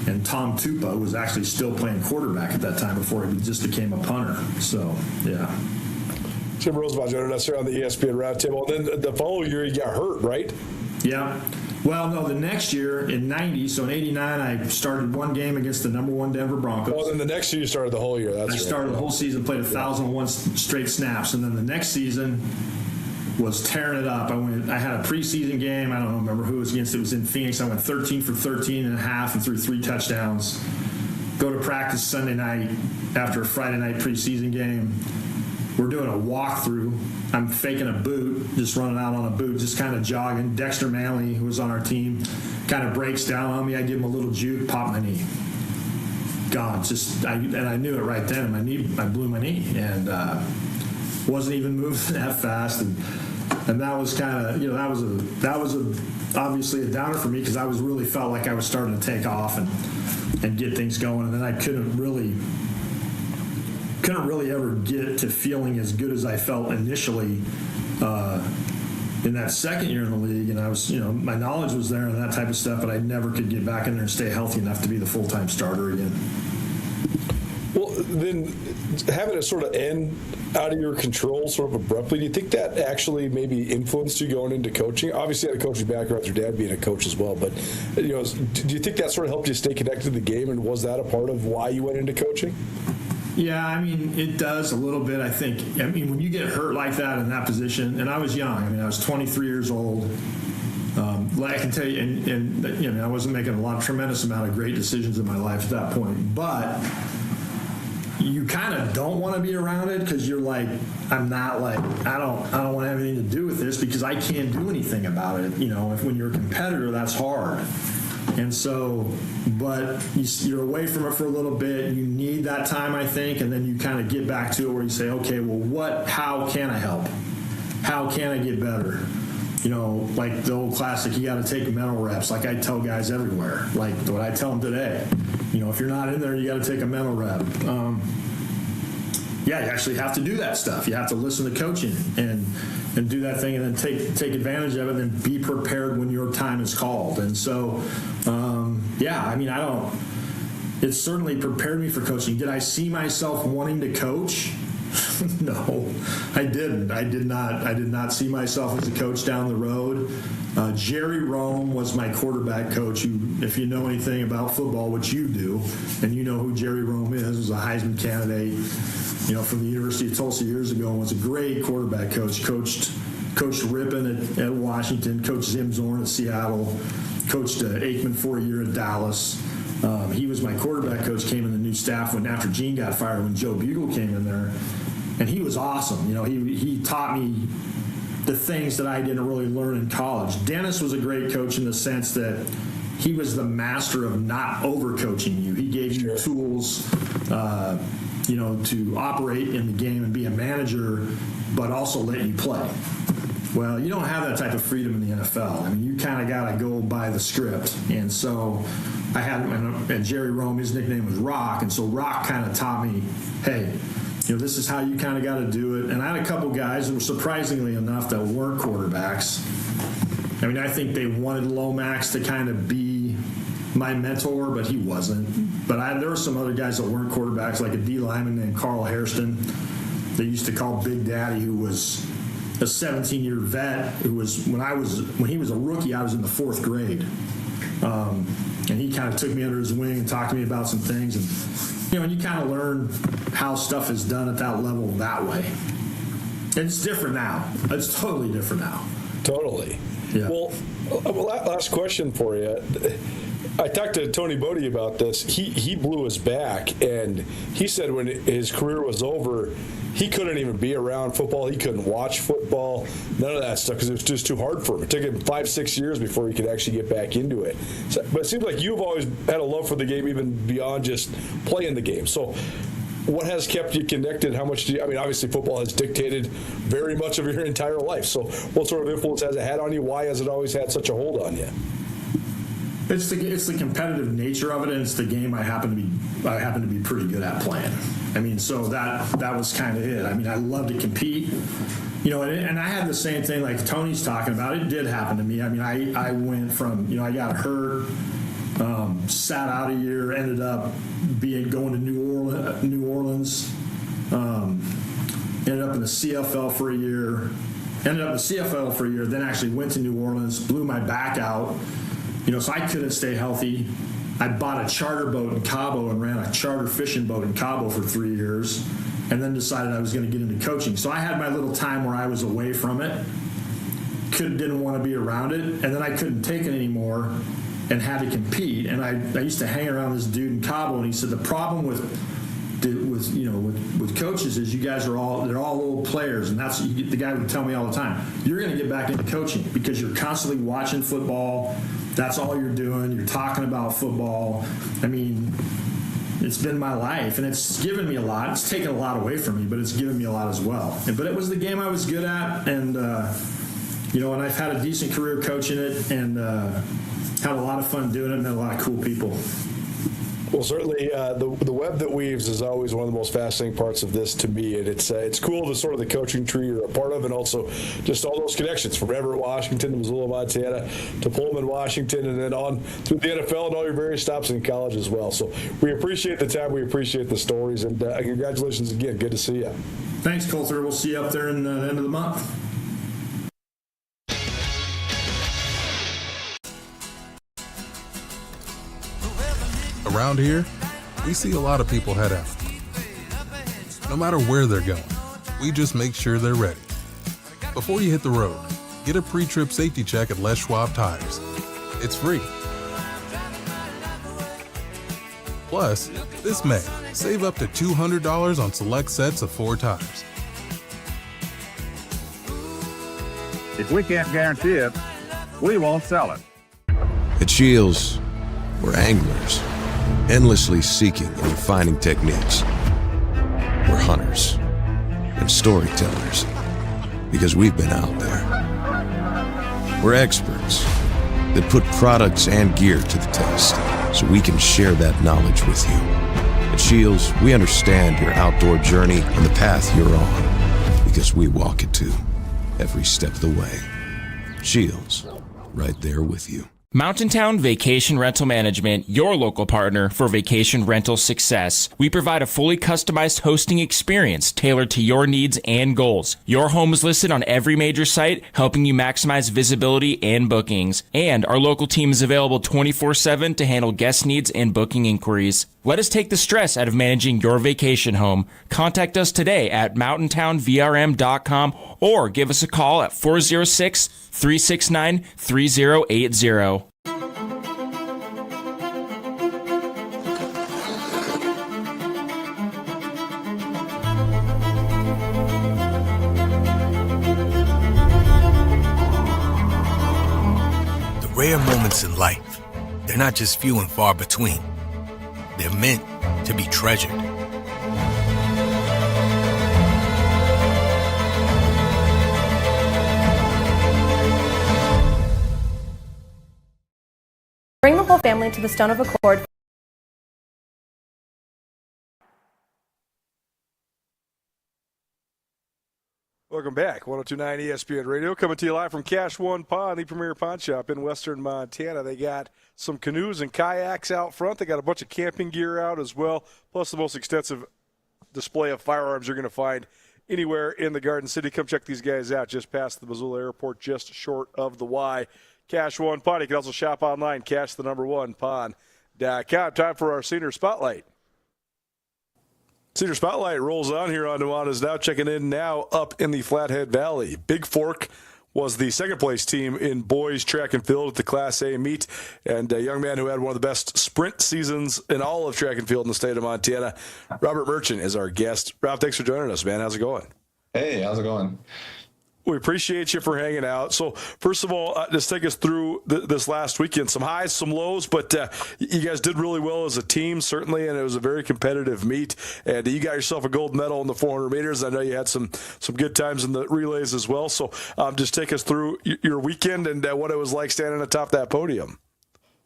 and Tom Tupa was actually still playing quarterback at that time before he just became a punter. So, yeah. Jim Rosenbaum joined us here on the ESPN Roundtable. And then the following year, he got hurt, right? Yeah. Well, no, the next year in 90, so in 89, I started one game against the number 1 Denver Broncos. Well, then the next year you started the whole year. I started the whole season, played 1,001 straight snaps, and then the next season was tearing it up. I had a preseason game. I don't remember who it was against. It was in Phoenix. I went 13 for 13 and a half and threw 3 touchdowns. Go to practice Sunday night after a Friday night preseason game. We're doing a walkthrough. I'm faking a boot, just running out on a boot, just kind of jogging. Dexter Manley, who was on our team, kind of breaks down on me. I give him a little juke, pop my knee. Gone. And I knew it right then. I blew my knee, and wasn't even moving that fast. And that was kind of, that was obviously a downer for me, because I really felt like I was starting to take off and get things going, and then I couldn't really ever get to feeling as good as I felt initially in that second year in the league. And I was, my knowledge was there and that type of stuff, but I never could get back in there and stay healthy enough to be the full-time starter again. Well, then having it sort of end out of your control sort of abruptly, do you think that actually maybe influenced you going into coaching? Obviously, you had a coaching background with your dad being a coach as well, but do you think that sort of helped you stay connected to the game, and was that a part of why you went into coaching? Yeah, I mean, it does a little bit, I think. I mean, when you get hurt like that in that position, and I was young. I mean, I was 23 years old. I can tell you, and I wasn't making a tremendous amount of great decisions in my life at that point. But you kind of don't want to be around it, because you're like, I don't want to have anything to do with this, because I can't do anything about it. When you're a competitor, that's hard. And so, but you're away from it for a little bit. You need that time, I think, and then you kind of get back to it where you say, okay, well, how can I help? How can I get better? Like the old classic, you got to take mental reps. Like I tell guys everywhere, like what I tell them today. If you're not in there, you got to take a mental rep. You actually have to do that stuff. You have to listen to coaching and do that thing, and then take advantage of it, and then be prepared when your time is called. And so, it certainly prepared me for coaching. Did I see myself wanting to coach? No, I didn't. I did not see myself as a coach down the road. Jerry Rome was my quarterback coach, who, if you know anything about football, which you do, and you know who Jerry Rome is, was a Heisman candidate, from the University of Tulsa years ago, and was a great quarterback coach. Coached Rippon at Washington, coached Zim Zorn at Seattle, coached Aikman for a year at Dallas. He was my quarterback coach, came in the new staff after Gene got fired, when Joe Bugle came in there. And he was awesome. He taught me the things that I didn't really learn in college. Dennis was a great coach in the sense that he was the master of not overcoaching you. He gave you tools, to operate in the game and be a manager, but also let you play. Well, you don't have that type of freedom in the NFL. I mean, you kind of got to go by the script. And so I had, and Jerry Rome, his nickname was Rock. And so Rock kind of taught me, hey, this is how you kind of got to do it. And I had a couple guys that were surprisingly enough that weren't quarterbacks. I mean, I think they wanted Lomax to kind of be my mentor, but he wasn't. But there were some other guys that weren't quarterbacks, like a D lineman named Carl Hairston. They used to call Big Daddy, who was a 17-year vet, who was when he was a rookie, I was in the 4th grade. And he kind of took me under his wing and talked to me about some things. And you kind of learn how stuff is done at that level that way. And it's different now. It's totally different now. Totally. Yeah. Well, last question for you. I talked to Tony Bodie about this. He blew his back, and he said when his career was over, he couldn't even be around football. He couldn't watch football, none of that stuff, because it was just too hard for him. It took him 5-6 years before he could actually get back into it. But it seems like you've always had a love for the game, even beyond just playing the game. So what has kept you connected? How much obviously football has dictated very much of your entire life. So what sort of influence has it had on you? Why has it always had such a hold on you? It's the competitive nature of it, and it's the game I happen to be pretty good at playing. I mean, so that was kind of it. I mean, I love to compete, and I had the same thing like Tony's talking about. It did happen to me. I mean, I went from I got hurt, sat out a year, ended up going to New Orleans, ended up in the CFL for a year, then actually went to New Orleans, blew my back out. So I couldn't stay healthy. I bought a charter boat in Cabo and ran a charter fishing boat in Cabo for 3 years, and then decided I was going to get into coaching. So I had my little time where I was away from it, didn't want to be around it, and then I couldn't take it anymore and had to compete. And I used to hang around this dude in Cabo, and he said the problem with coaches is you guys they're all old players, and that's the guy would tell me all the time. You're going to get back into coaching because you're constantly watching football. That's all you're doing. You're talking about football. I mean, it's been my life, and it's given me a lot. It's taken a lot away from me, but it's given me a lot as well. But it was the game I was good at, and and I've had a decent career coaching it, and had a lot of fun doing it, and met a lot of cool people. Well, certainly the web that weaves is always one of the most fascinating parts of this to me, and it's cool the sort of the coaching tree you're a part of, and also just all those connections from Everett, Washington to Missoula, Montana to Pullman, Washington, and then on through the NFL and all your various stops in college as well. So we appreciate the time, we appreciate the stories, and congratulations again. Good to see you. Thanks, Coulter. We'll see you up there in the end of the month. Around here, we see a lot of people head out. No matter where they're going, we just make sure they're ready. Before you hit the road, get a pre-trip safety check at Les Schwab Tires. It's free. Plus, this May, save up to $200 on select sets of 4 tires. If we can't guarantee it, we won't sell it. At Shields, we're anglers, endlessly seeking and refining techniques. We're hunters and storytellers, because we've been out there. We're experts that put products and gear to the test, so we can share that knowledge with you. At Shields, we understand your outdoor journey and the path you're on, because we walk it too, every step of the way. Shields, right there with you. Mountain Town Vacation Rental Management, your local partner for vacation rental success. We provide a fully customized hosting experience tailored to your needs and goals. Your home is listed on every major site, helping you maximize visibility and bookings. And our local team is available 24/7 to handle guest needs and booking inquiries. Let us take the stress out of managing your vacation home. Contact us today at mountaintownvrm.com or give us a call at 406-369-3080. The rare moments in life, they're not just few and far between. They're meant to be treasured. Bring the whole family to the Stone of Accord. Welcome back. 102.9 ESPN Radio, coming to you live from Cash One Pond, the premier pawn shop in western Montana. They got some canoes and kayaks out front. They got a bunch of camping gear out as well, plus the most extensive display of firearms you're going to find anywhere in the Garden City. Come check these guys out just past the Missoula Airport, just short of the Y. Cash One Pond. You can also shop online, cash1pond.com. Time for our Senior Spotlight. Senior Spotlight rolls on here on Nuanez Now. Checking in now up in the Flathead Valley. Big Fork was the second-place team in boys track and field at the Class A meet, and a young man who had one of the best sprint seasons in all of track and field in the state of Montana. Robert Merchant is our guest. Rob, thanks for joining us, man. How's it going? Hey, how's it going? We appreciate you for hanging out. So, first of all, just take us through this last weekend. Some highs, some lows, but you guys did really well as a team, certainly, and it was a very competitive meet. And you got yourself a gold medal in the 400 meters. I know you had some good times in the relays as well. So, just take us through your weekend and what it was like standing atop that podium.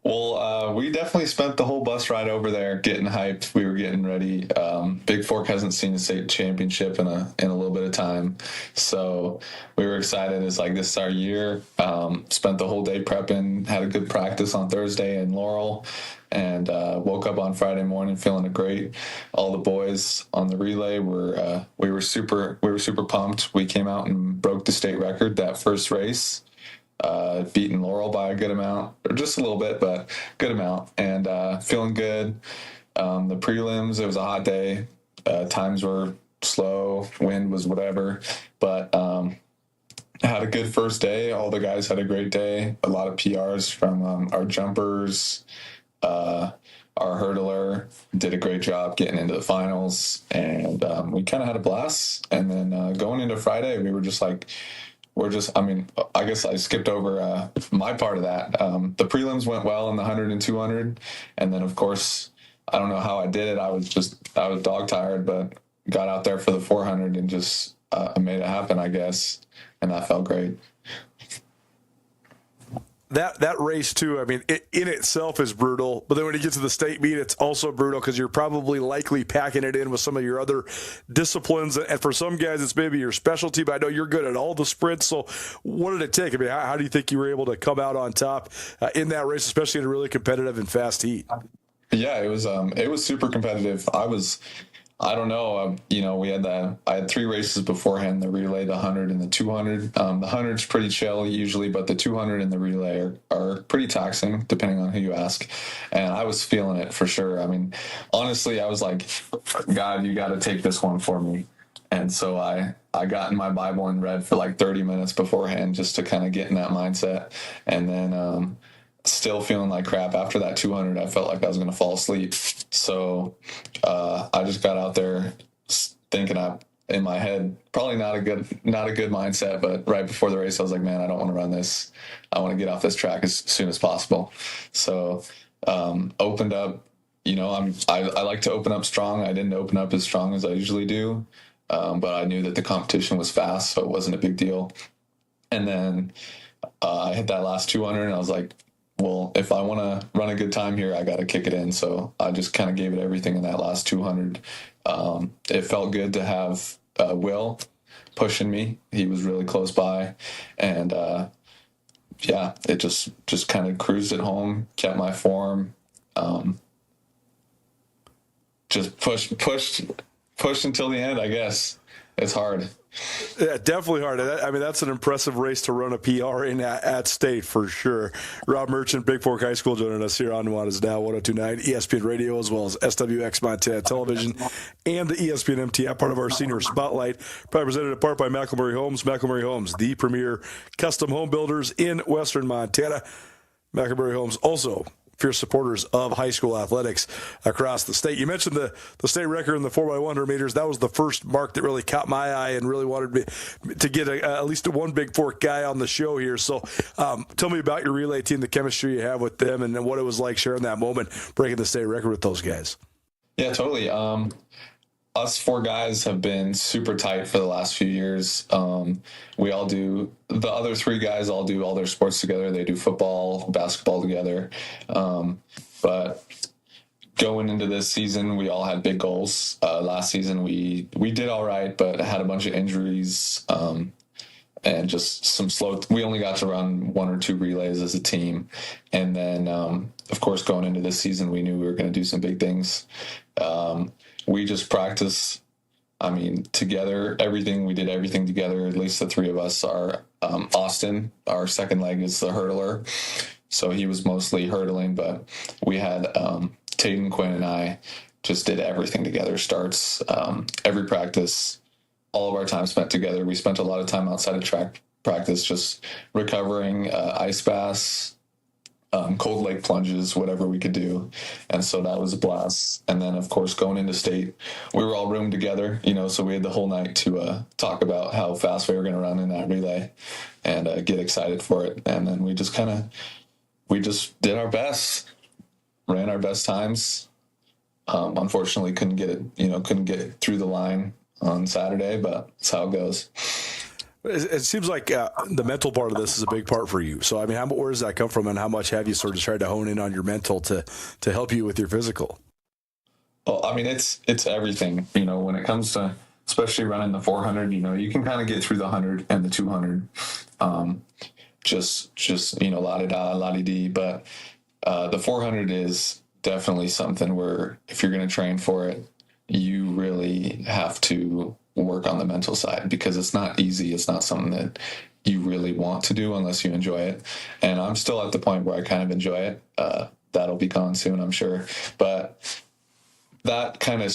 Well, we definitely spent the whole bus ride over there getting hyped. We were getting ready. Big Fork hasn't seen a state championship in a little bit of time, so we were excited. It's like, this is our year. Spent the whole day prepping. Had a good practice on Thursday in Laurel, and woke up on Friday morning feeling great. All the boys on the relay were we were super pumped. We came out and broke the state record that first race. Beaten Laurel by a good amount, or just a little bit, but good amount, and feeling good. The prelims, it was a hot day. Times were slow, wind was whatever, but had a good first day. All the guys had a great day. A lot of PRs from our jumpers. Our hurdler did a great job getting into the finals, and we kind of had a blast. And then going into Friday, we were just like, I guess I skipped over my part of that. The prelims went well in the 100 and 200. And then, of course, I don't know how I did it. I was dog tired, but got out there for the 400 and just made it happen, I guess. And that felt great. That race, too, I mean, in itself is brutal. But then when you get to the state meet, it's also brutal because you're probably likely packing it in with some of your other disciplines. And for some guys, it's maybe your specialty, but I know you're good at all the sprints. So what did it take? I mean, how do you think you were able to come out on top in that race, especially in a really competitive and fast heat? Yeah, it was super competitive. I don't know. I had 3 races beforehand: the relay, the 100, and the 200. The 100's pretty chill usually, but the 200 and the relay are pretty taxing, depending on who you ask. And I was feeling it for sure. I mean, honestly, I was like, God, you got to take this one for me. And so I got in my Bible and read for like 30 minutes beforehand just to kind of get in that mindset. And then still feeling like crap after that 200. I felt like I was going to fall asleep. So I just got out there thinking in my head, probably not a good mindset, but right before the race, I was like, man, I don't want to run this. I want to get off this track as soon as possible. So opened up, I like to open up strong. I didn't open up as strong as I usually do, but I knew that the competition was fast, so it wasn't a big deal. And then I hit that last 200 and I was like, well, if I want to run a good time here, I got to kick it in. So I just kind of gave it everything in that last 200. It felt good to have Will pushing me. He was really close by. And, it just kind of cruised it home, kept my form, just pushed until the end, I guess. It's hard. Yeah, definitely hard. I mean, that's an impressive race to run a PR in at state for sure. Rob Merchant, Big Fork High School, joining us here on Nuanez Now, 102.9 ESPN Radio, as well as SWX Montana Television and the ESPN MT app, part of our Senior Spotlight, probably presented in part by McElmurray Homes. McElmurray Homes, the premier custom home builders in western Montana. McElmurray Homes also fierce supporters of high school athletics across the state. You mentioned the state record in the 4x100 meters. That was the first mark that really caught my eye and really wanted me to get at least one Big Fork guy on the show here. So tell me about your relay team, the chemistry you have with them, and what it was like sharing that moment, breaking the state record with those guys. Yeah, totally. us four guys have been super tight for the last few years. We all do, the other three guys all do all their sports together. They do football, basketball together. But going into this season, we all had big goals. Last season, we did all right, but had a bunch of injuries and just some slow. We only got to run 1 or 2 relays as a team. And then, of course, going into this season, we knew we were going to do some big things. We just practice, together, we did everything together, at least the three of us. Austin, our second leg, is the hurdler. So he was mostly hurdling, but we had Taden, Quinn, and I just did everything together. Starts, every practice, all of our time spent together. We spent a lot of time outside of track practice, just recovering, ice baths, cold lake plunges, whatever we could do. And so that was a blast. And then, of course, going into state, we were all roomed together, so we had the whole night to talk about how fast we were going to run in that relay and get excited for it. And then we just did our best, ran our best times. Unfortunately, couldn't get through the line on Saturday, but that's how it goes. It seems like the mental part of this is a big part for you. So, where does that come from, and how much have you sort of tried to hone in on your mental to help you with your physical? Well, it's everything. When it comes to especially running the 400, you can kind of get through the 100 and the 200, just la-di-da, la-di-dee. But the 400 is definitely something where if you're going to train for it, you really have to work on the mental side, because it's not easy. It's not something that you really want to do unless you enjoy it. And I'm still at the point where I kind of enjoy it. That'll be gone soon, I'm sure. But that kind of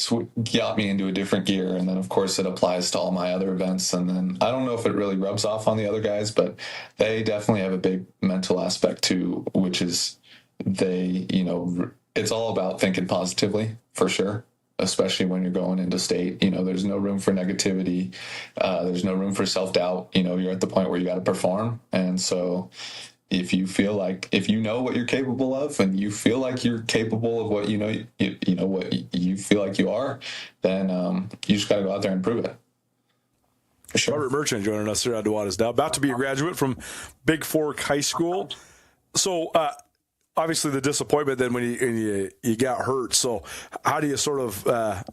got me into a different gear. And then, of course, it applies to all my other events. And then I don't know if it really rubs off on the other guys, but they definitely have a big mental aspect too, which is it's all about thinking positively, for sure. Especially when you're going into state, there's no room for negativity. There's no room for self-doubt. You're at the point where you got to perform. And so if you know what you're capable of, and you feel like you're capable of what what you feel like you are, then you just got to go out there and prove it. Sure. Robert Merchant joining us here on Nuanez Now, about to be a graduate from Big Fork High School. So, obviously the disappointment then when you got hurt. So how do you sort of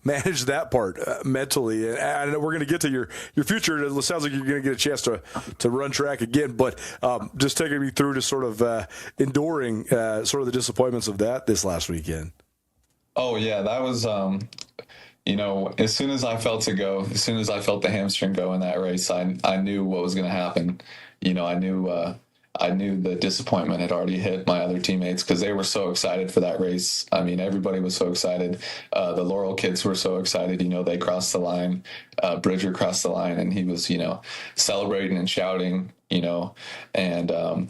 manage that part mentally? And we're going to get to your future. It sounds like you're going to get a chance to run track again, but just taking me through to sort of enduring sort of the disappointments of that this last weekend. Oh yeah, that was as soon as I felt the hamstring go in that race, I knew what was going to happen. I knew the disappointment had already hit my other teammates, because they were so excited for that race. Everybody was so excited. The Laurel kids were so excited. They crossed the line. Bridger crossed the line, and he was, celebrating and shouting, and I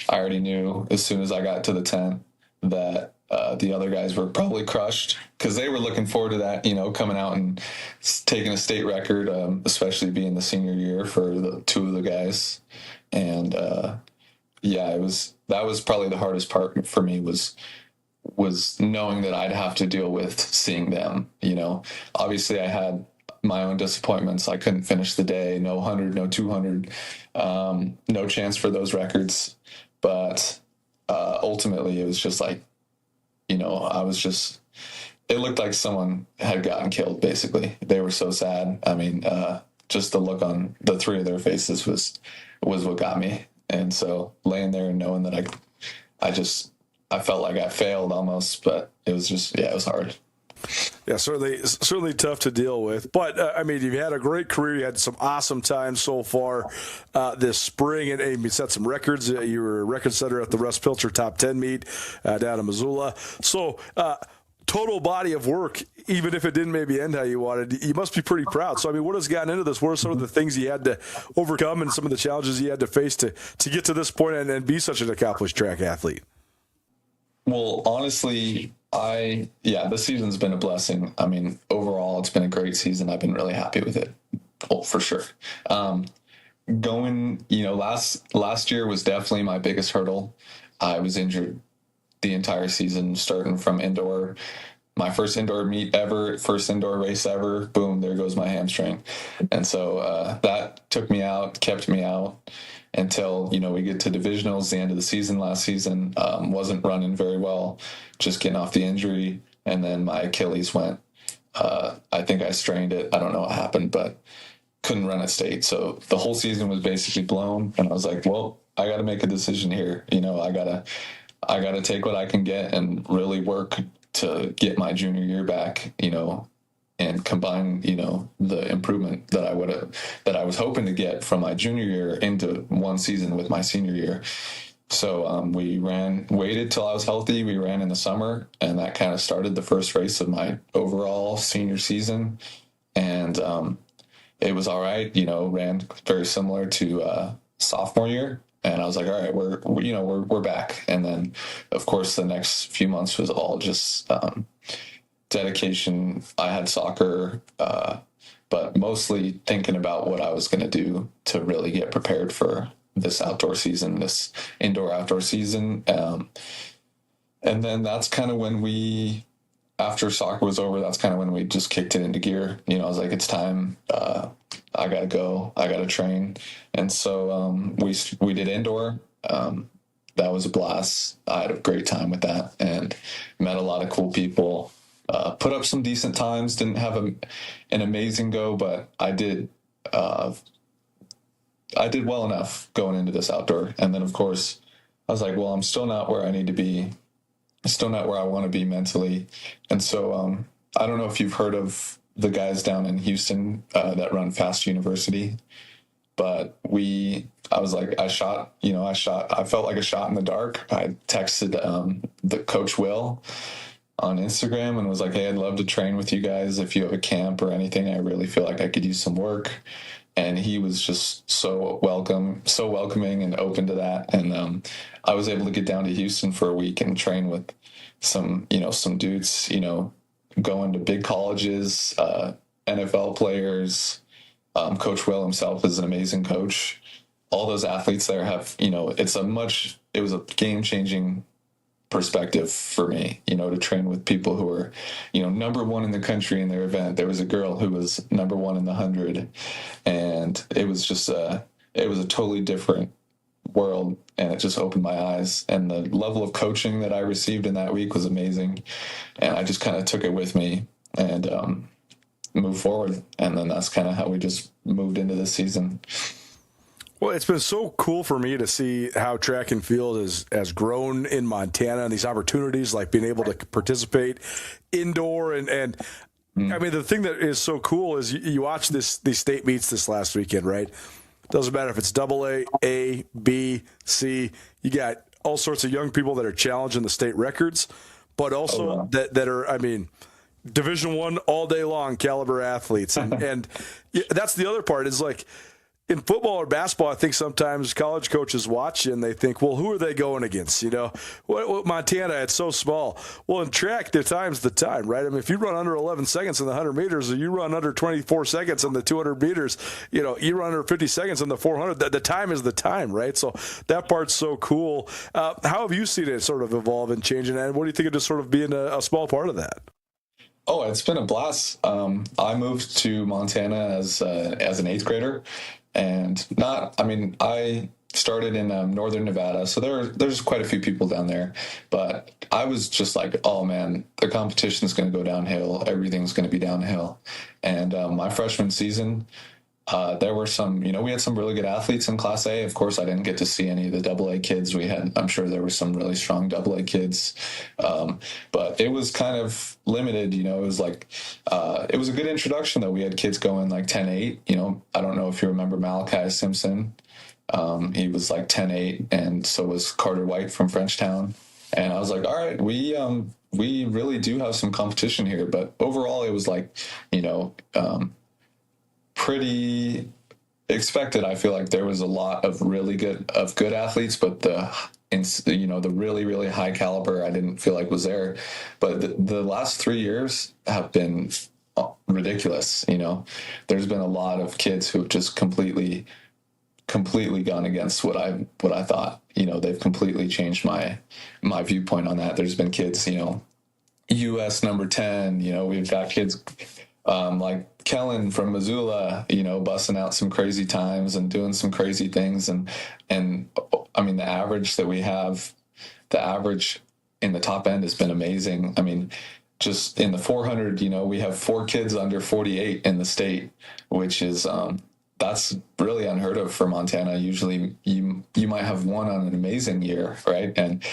already knew as soon as I got to the tent that the other guys were probably crushed, because they were looking forward to that, coming out and taking a state record, especially being the senior year for the two of the guys. And, that was probably the hardest part for me was knowing that I'd have to deal with seeing them. Obviously I had my own disappointments. I couldn't finish the day, no 100, no 200, no chance for those records. But ultimately it was just like, it looked like someone had gotten killed, basically. They were so sad. Just the look on the three of their faces was what got me. And so laying there and knowing that I felt like I failed almost, but it was it was hard. Yeah, certainly tough to deal with. But, you've had a great career. You had some awesome times so far this spring, and you set some records. You were a record setter at the Russ Pilcher Top 10 meet down in Missoula. So, total body of work, even if it didn't maybe end how you wanted, you must be pretty proud. So, what has gotten into this? What are some of the things you had to overcome and some of the challenges you had to face to get to this point and be such an accomplished track athlete? Well, honestly, this season's been a blessing. Overall, it's been a great season. I've been really happy with it. Oh, for sure. Last year was definitely my biggest hurdle. I was injured the entire season, starting from indoor my first indoor meet ever, first indoor race ever, boom, there goes my hamstring. And so that took me out, kept me out until, we get to divisionals, the end of the season last season. Wasn't running very well, just getting off the injury. And then my Achilles went. I think I strained it. I don't know what happened, but couldn't run at state. So the whole season was basically blown. And I was like, well, I got to make a decision here. I got to take what I can get and really work to get my junior year back, and combine, the improvement that I was hoping to get from my junior year into one season with my senior year. So we waited till I was healthy. We ran in the summer, and that kind of started the first race of my overall senior season. And it was all right, ran very similar to sophomore year. And I was like, all right, we're back. And then, of course, the next few months was all just dedication. I had soccer, but mostly thinking about what I was going to do to really get prepared for this outdoor season, this indoor-outdoor season. And then that's kind of when after soccer was over, that's kind of when we just kicked it into gear. I was like, it's time. I got to go. I got to train. And so we did indoor. That was a blast. I had a great time with that and met a lot of cool people. Put up some decent times. Didn't have an amazing go, but I did well enough going into this outdoor. And then, of course, I was like, well, I'm still not where I need to be. Still not where I want to be mentally. And so I don't know if you've heard of the guys down in Houston that run Fast University, but I felt like a shot in the dark. I texted the coach Will on Instagram and was like, hey, I'd love to train with you guys if you have a camp or anything. I really feel like I could use some work. And he was just so welcoming and open to that. And I was able to get down to Houston for a week and train with some dudes, going to big colleges, NFL players. Coach Will himself is an amazing coach. All those athletes there have, it was a game-changing perspective for me, to train with people who were, number one in the country in their event. There was a girl who was number one in the 100, and it was just it was a totally different world, and it just opened my eyes. And the level of coaching that I received in that week was amazing, and I just kind of took it with me and moved forward. And then that's kind of how we just moved into this season. Well, it's been so cool for me to see how track and field has grown in Montana and these opportunities, like being able to participate indoor. And I mean, the thing that is so cool is you watch these state meets this last weekend, right? Doesn't matter if it's AA, A, B, C. You got all sorts of young people that are challenging the state records, but also that are, I mean, Division I all day long caliber athletes. And that's the other part is like, in football or basketball, I think sometimes college coaches watch and they think, well, who are they going against? What Montana, it's so small. Well, in track, the time's the time, right? I mean, if you run under 11 seconds in the 100 meters or you run under 24 seconds in the 200 meters, you run under 50 seconds in the 400, the time is the time, right? So that part's so cool. How have you seen it sort of evolve and change? And what do you think of just sort of being a small part of that? Oh, it's been a blast. I moved to Montana as an eighth grader. And I started in northern Nevada, so there's quite a few people down there. But I was just like, oh man, the competition's going to go downhill. Everything's going to be downhill. And my freshman season, there were we had some really good athletes in Class A. Of course, I didn't get to see any of the AA kids. I'm sure there were some really strong AA kids. But it was kind of limited, it was like, it was a good introduction though. We had kids going like 10-8, I don't know if you remember Malachi Simpson. He was like 10-8, and so was Carter White from Frenchtown. And I was like, all right, we really do have some competition here. But overall, it was like, pretty expected. I feel like there was a lot of good athletes, but the really, really high caliber, I didn't feel like was there. But the last 3 years have been ridiculous. There's been a lot of kids who've just completely gone against what I thought. They've completely changed my viewpoint on that. There's been kids, U.S. number 10. We've got kids like Kellen from Missoula, busting out some crazy times and doing some crazy things. And I mean, the average that we have, the average in the top end has been amazing. I mean, just in the 400, we have 4 kids under 48 in the state, which is, that's really unheard of for Montana. Usually you might have one on an amazing year, right? And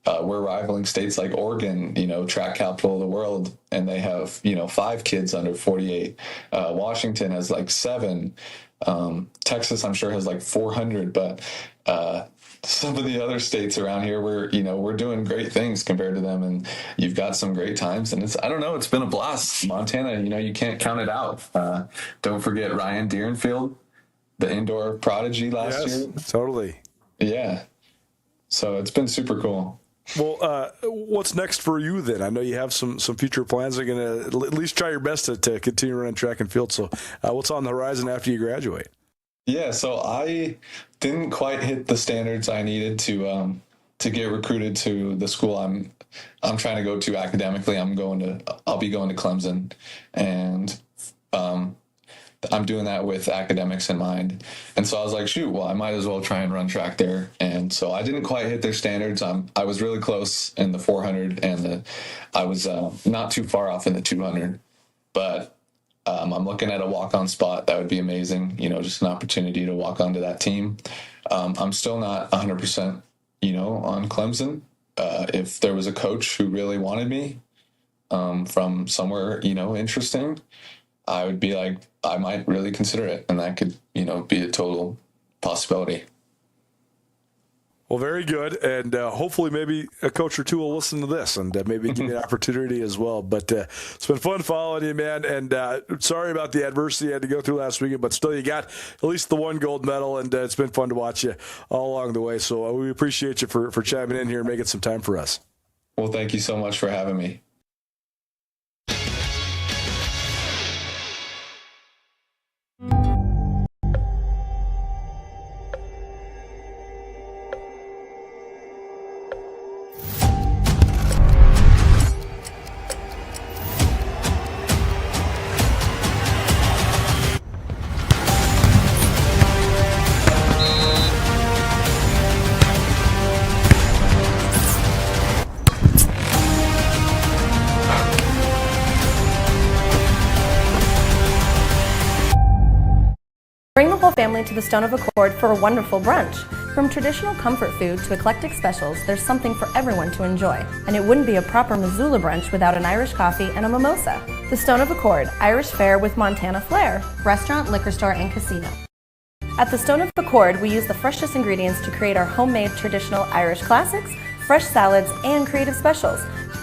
we're rivaling states like Oregon, track capital of the world, and they have, 5 kids under 48. Washington has like 7. Texas, I'm sure, has like 400, but some of the other states around here, we're doing great things compared to them, and you've got some great times, and it's been a blast. Montana, you can't count it out. Don't forget Ryan Deerenfield, the indoor prodigy last year. Totally. Yeah. So it's been super cool. Well, what's next for you then? I know you have some future plans. You're going to at least try your best to continue running track and field. So what's on the horizon after you graduate? Yeah, so I didn't quite hit the standards I needed to get recruited to the school I'm trying to go to academically. I'll be going to Clemson, and I'm doing that with academics in mind. And so I was like, shoot, well, I might as well try and run track there. And so I didn't quite hit their standards. I was really close in the 400, and I was not too far off in the 200. But I'm looking at a walk-on spot. That would be amazing, just an opportunity to walk onto that team. I'm still not 100%, on Clemson. If there was a coach who really wanted me from somewhere, interesting, I would be like, I might really consider it, and that could, be a total possibility. Well, very good, and hopefully maybe a coach or two will listen to this and maybe give you an opportunity as well. But it's been fun following you, man, and sorry about the adversity you had to go through last weekend, but still you got at least the 1 gold medal, and it's been fun to watch you all along the way. So we appreciate you for chiming in here and making some time for us. Well, thank you so much for having me. Bring the whole family to the Stone of Accord for a wonderful brunch. From traditional comfort food to eclectic specials, there's something for everyone to enjoy. And it wouldn't be a proper Missoula brunch without an Irish coffee and a mimosa. The Stone of Accord, Irish fare with Montana flair. Restaurant, liquor store, and casino. At the Stone of Accord, we use the freshest ingredients to create our homemade traditional Irish classics, fresh salads, and creative specials.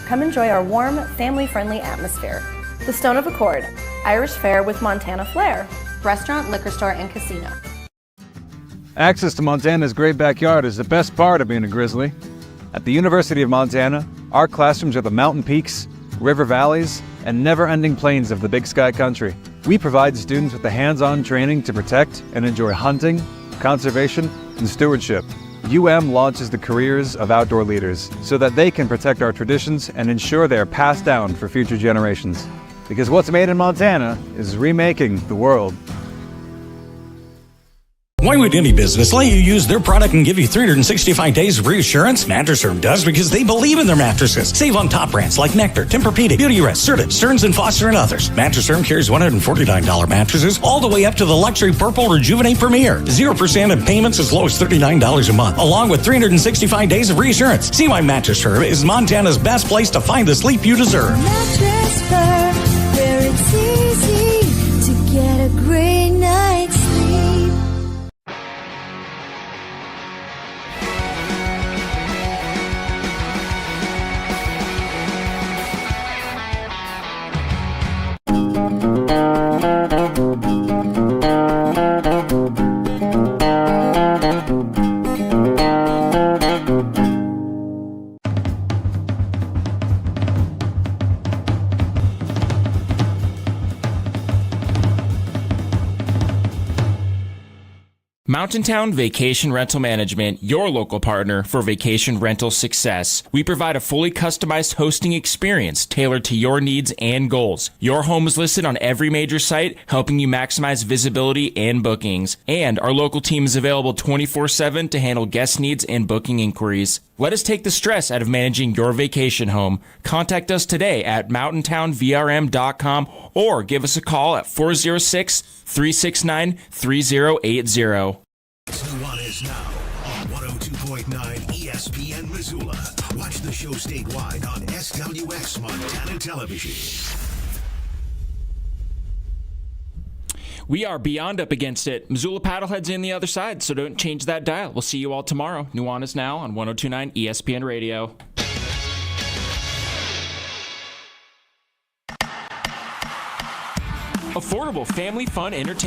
Come enjoy our warm, family-friendly atmosphere. The Stone of Accord, Irish fare with Montana flair. Restaurant, liquor store, and casino. Access to Montana's great backyard is the best part of being a Grizzly. At the University of Montana, our classrooms are the mountain peaks, river valleys, and never-ending plains of the Big Sky Country. We provide students with the hands-on training to protect and enjoy hunting, conservation, and stewardship. UM launches the careers of outdoor leaders so that they can protect our traditions and ensure they are passed down for future generations. Because what's made in Montana is remaking the world. Why would any business let you use their product and give you 365 days of reassurance? Mattress Firm does because they believe in their mattresses. Save on top brands like Nectar, Tempur-Pedic, Beautyrest, Serta, Stearns & Foster, and others. Mattress Firm carries $149 mattresses all the way up to the luxury Purple Rejuvenate Premier. 0% in payments as low as $39 a month, along with 365 days of reassurance. See why Mattress Firm is Montana's best place to find the sleep you deserve. Mattress Firm, where it's easy to get a great night's sleep. Mountain Town Vacation Rental Management, your local partner for vacation rental success. We provide a fully customized hosting experience tailored to your needs and goals. Your home is listed on every major site, helping you maximize visibility and bookings. And our local team is available 24/7 to handle guest needs and booking inquiries. Let us take the stress out of managing your vacation home. Contact us today at mountaintownvrm.com or give us a call at 406-369-3080. Nuanez Now on 102.9 ESPN Missoula. Watch the show statewide on SWX Montana Television. We are beyond up against it. Missoula Paddleheads in the other side, so don't change that dial. We'll see you all tomorrow. Nuanez Now on 102.9 ESPN Radio. Affordable family fun entertainment.